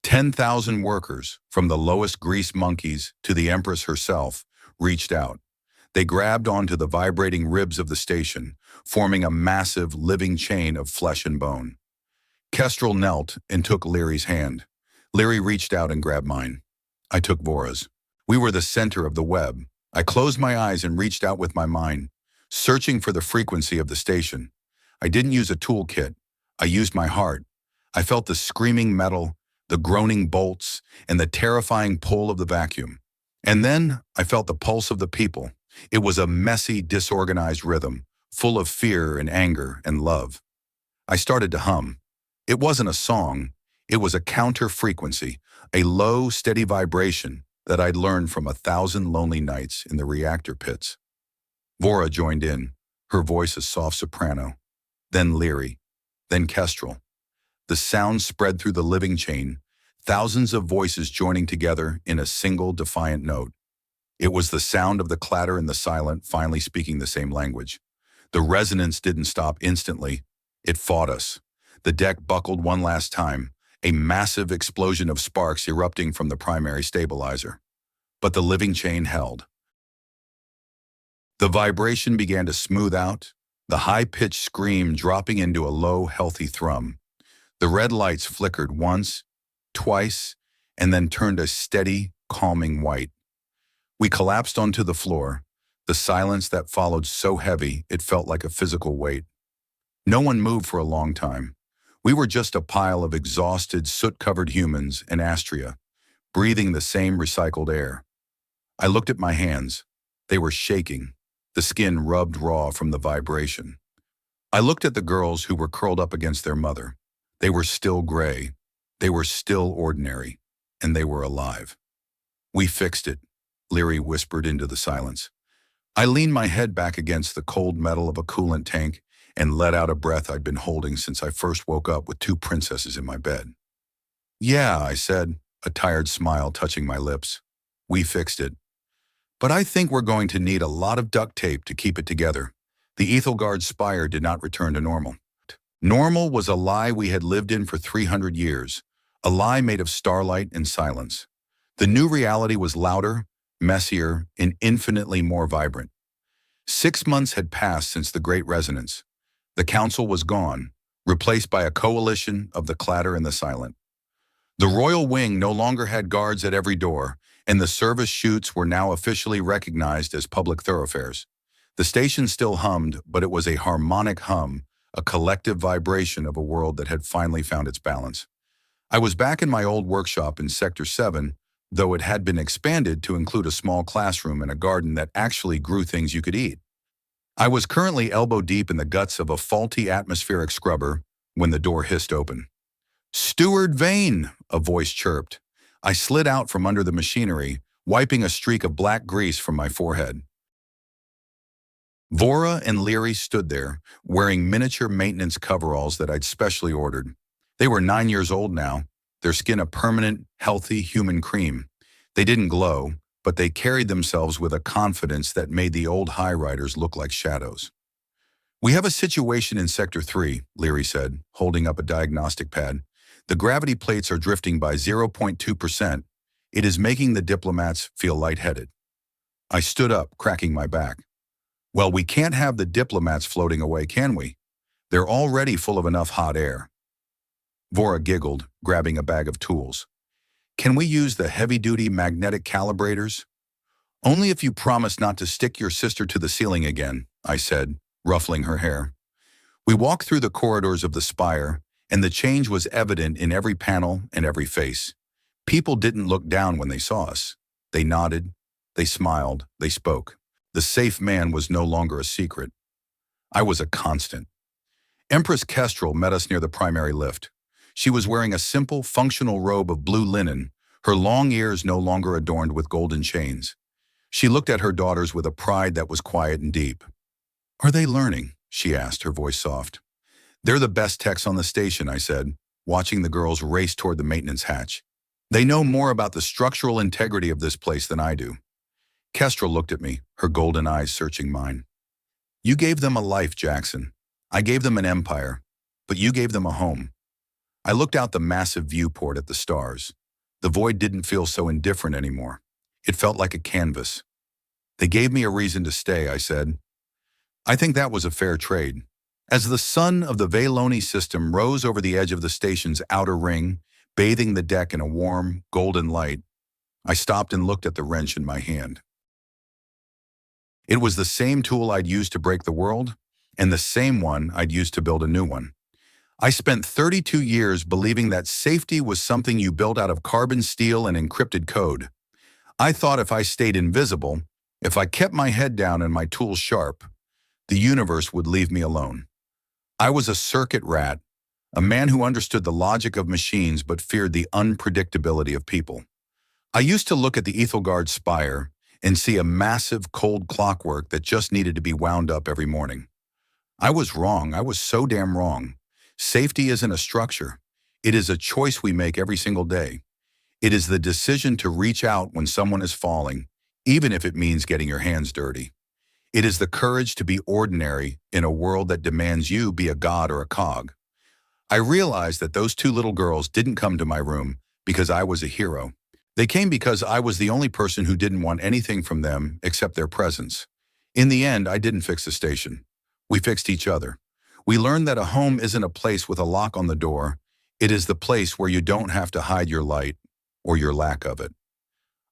10,000 workers, from the lowest grease monkeys to the Empress herself, reached out. They grabbed onto the vibrating ribs of the station, forming a massive, living chain of flesh and bone. Kestrel knelt and took Leary's hand. Leary reached out and grabbed mine. I took Vora's. We were the center of the web. I closed my eyes and reached out with my mind, searching for the frequency of the station. I didn't use a toolkit. I used my heart. I felt the screaming metal, the groaning bolts, and the terrifying pull of the vacuum. And then I felt the pulse of the people. It was a messy, disorganized rhythm, full of fear and anger and love. I started to hum. It wasn't a song. It was a counter frequency, a low, steady vibration that I'd learned from 1,000 lonely nights in the reactor pits. Vora joined in, her voice a soft soprano, then Leary, then Kestrel. The sound spread through the living chain, thousands of voices joining together in a single defiant note. It was the sound of the clatter and the silent finally speaking the same language. The resonance didn't stop instantly. It fought us. The deck buckled one last time, a massive explosion of sparks erupting from the primary stabilizer. But the living chain held. The vibration began to smooth out, the high-pitched scream dropping into a low, healthy thrum. The red lights flickered once, twice, and then turned a steady, calming white. We collapsed onto the floor, the silence that followed so heavy it felt like a physical weight. No one moved for a long time. We were just a pile of exhausted, soot-covered humans in Astria, breathing the same recycled air. I looked at my hands. They were shaking, the skin rubbed raw from the vibration. I looked at the girls who were curled up against their mother. They were still gray. They were still ordinary, and they were alive. "We fixed it," Leary whispered into the silence. I leaned my head back against the cold metal of a coolant tank and let out a breath I'd been holding since I first woke up with two princesses in my bed. "Yeah," I said, a tired smile touching my lips. "We fixed it. But I think we're going to need a lot of duct tape to keep it together." The Ethelgard spire did not return to normal. Normal was a lie we had lived in for 300 years, a lie made of starlight and silence. The new reality was louder, messier, and infinitely more vibrant. 6 months had passed since the Great Resonance. The council was gone, replaced by a coalition of the clatter and the silent. The royal wing no longer had guards at every door, and the service chutes were now officially recognized as public thoroughfares. The station still hummed, but it was a harmonic hum, a collective vibration of a world that had finally found its balance. I was back in my old workshop in Sector 7, though it had been expanded to include a small classroom and a garden that actually grew things you could eat. I was currently elbow-deep in the guts of a faulty atmospheric scrubber when the door hissed open. "Steward Vane," a voice chirped. I slid out from under the machinery, wiping a streak of black grease from my forehead. Vora and Leary stood there, wearing miniature maintenance coveralls that I'd specially ordered. They were 9 years old now, their skin a permanent, healthy human cream. They didn't glow, but they carried themselves with a confidence that made the old high riders look like shadows. "We have a situation in Sector 3, Leary said, holding up a diagnostic pad. "The gravity plates are drifting by 0.2%. It is making the diplomats feel lightheaded." I stood up, cracking my back. "Well, we can't have the diplomats floating away, can we? They're already full of enough hot air." Vora giggled, grabbing a bag of tools. "Can we use the heavy-duty magnetic calibrators?" "Only if you promise not to stick your sister to the ceiling again," I said, ruffling her hair. We walked through the corridors of the spire, and the change was evident in every panel and every face. People didn't look down when they saw us. They nodded, they smiled, they spoke. The safe man was no longer a secret. I was a constant. Empress Kestrel met us near the primary lift. She was wearing a simple, functional robe of blue linen, her long ears no longer adorned with golden chains. She looked at her daughters with a pride that was quiet and deep. "Are they learning?" she asked, her voice soft. "They're the best techs on the station," I said, watching the girls race toward the maintenance hatch. "They know more about the structural integrity of this place than I do." Kestrel looked at me, her golden eyes searching mine. "You gave them a life, Jackson. I gave them an empire, but you gave them a home." I looked out the massive viewport at the stars. The void didn't feel so indifferent anymore. It felt like a canvas. "They gave me a reason to stay," I said. I think that was a fair trade. As the sun of the Valoni system rose over the edge of the station's outer ring, bathing the deck in a warm, golden light, I stopped and looked at the wrench in my hand. It was the same tool I'd used to break the world, and the same one I'd used to build a new one. I spent 32 years believing that safety was something you built out of carbon steel and encrypted code. I thought if I stayed invisible, if I kept my head down and my tools sharp, the universe would leave me alone. I was a circuit rat, a man who understood the logic of machines but feared the unpredictability of people. I used to look at the Ethelgard spire and see a massive cold clockwork that just needed to be wound up every morning. I was wrong. I was so damn wrong. Safety isn't a structure. It is a choice we make every single day. It is the decision to reach out when someone is falling, even if it means getting your hands dirty. It is the courage to be ordinary in a world that demands you be a god or a cog. I realized that those two little girls didn't come to my room because I was a hero. They came because I was the only person who didn't want anything from them except their presence. In the end, I didn't fix the station. We fixed each other. We learned that a home isn't a place with a lock on the door. It is the place where you don't have to hide your light or your lack of it.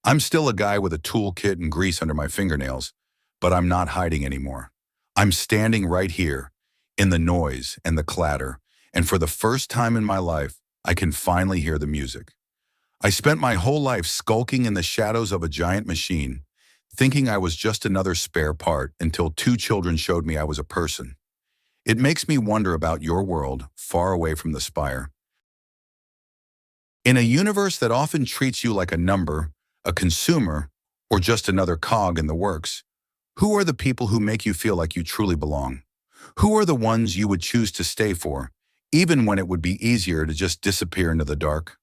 I'm still a guy with a toolkit and grease under my fingernails, but I'm not hiding anymore. I'm standing right here, in the noise and the clatter, and for the first time in my life, I can finally hear the music. I spent my whole life skulking in the shadows of a giant machine, thinking I was just another spare part until two children showed me I was a person. It makes me wonder about your world, far away from the spire. In a universe that often treats you like a number, a consumer, or just another cog in the works, who are the people who make you feel like you truly belong? Who are the ones you would choose to stay for, even when it would be easier to just disappear into the dark?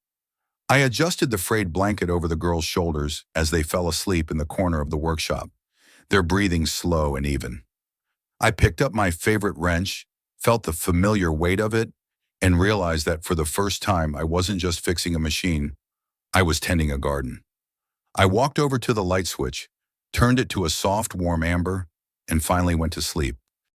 I adjusted the frayed blanket over the girls' shoulders as they fell asleep in the corner of the workshop, their breathing slow and even. I picked up my favorite wrench, felt the familiar weight of it, and realized that for the first time I wasn't just fixing a machine, I was tending a garden. I walked over to the light switch, turned it to a soft, warm amber, and finally went to sleep.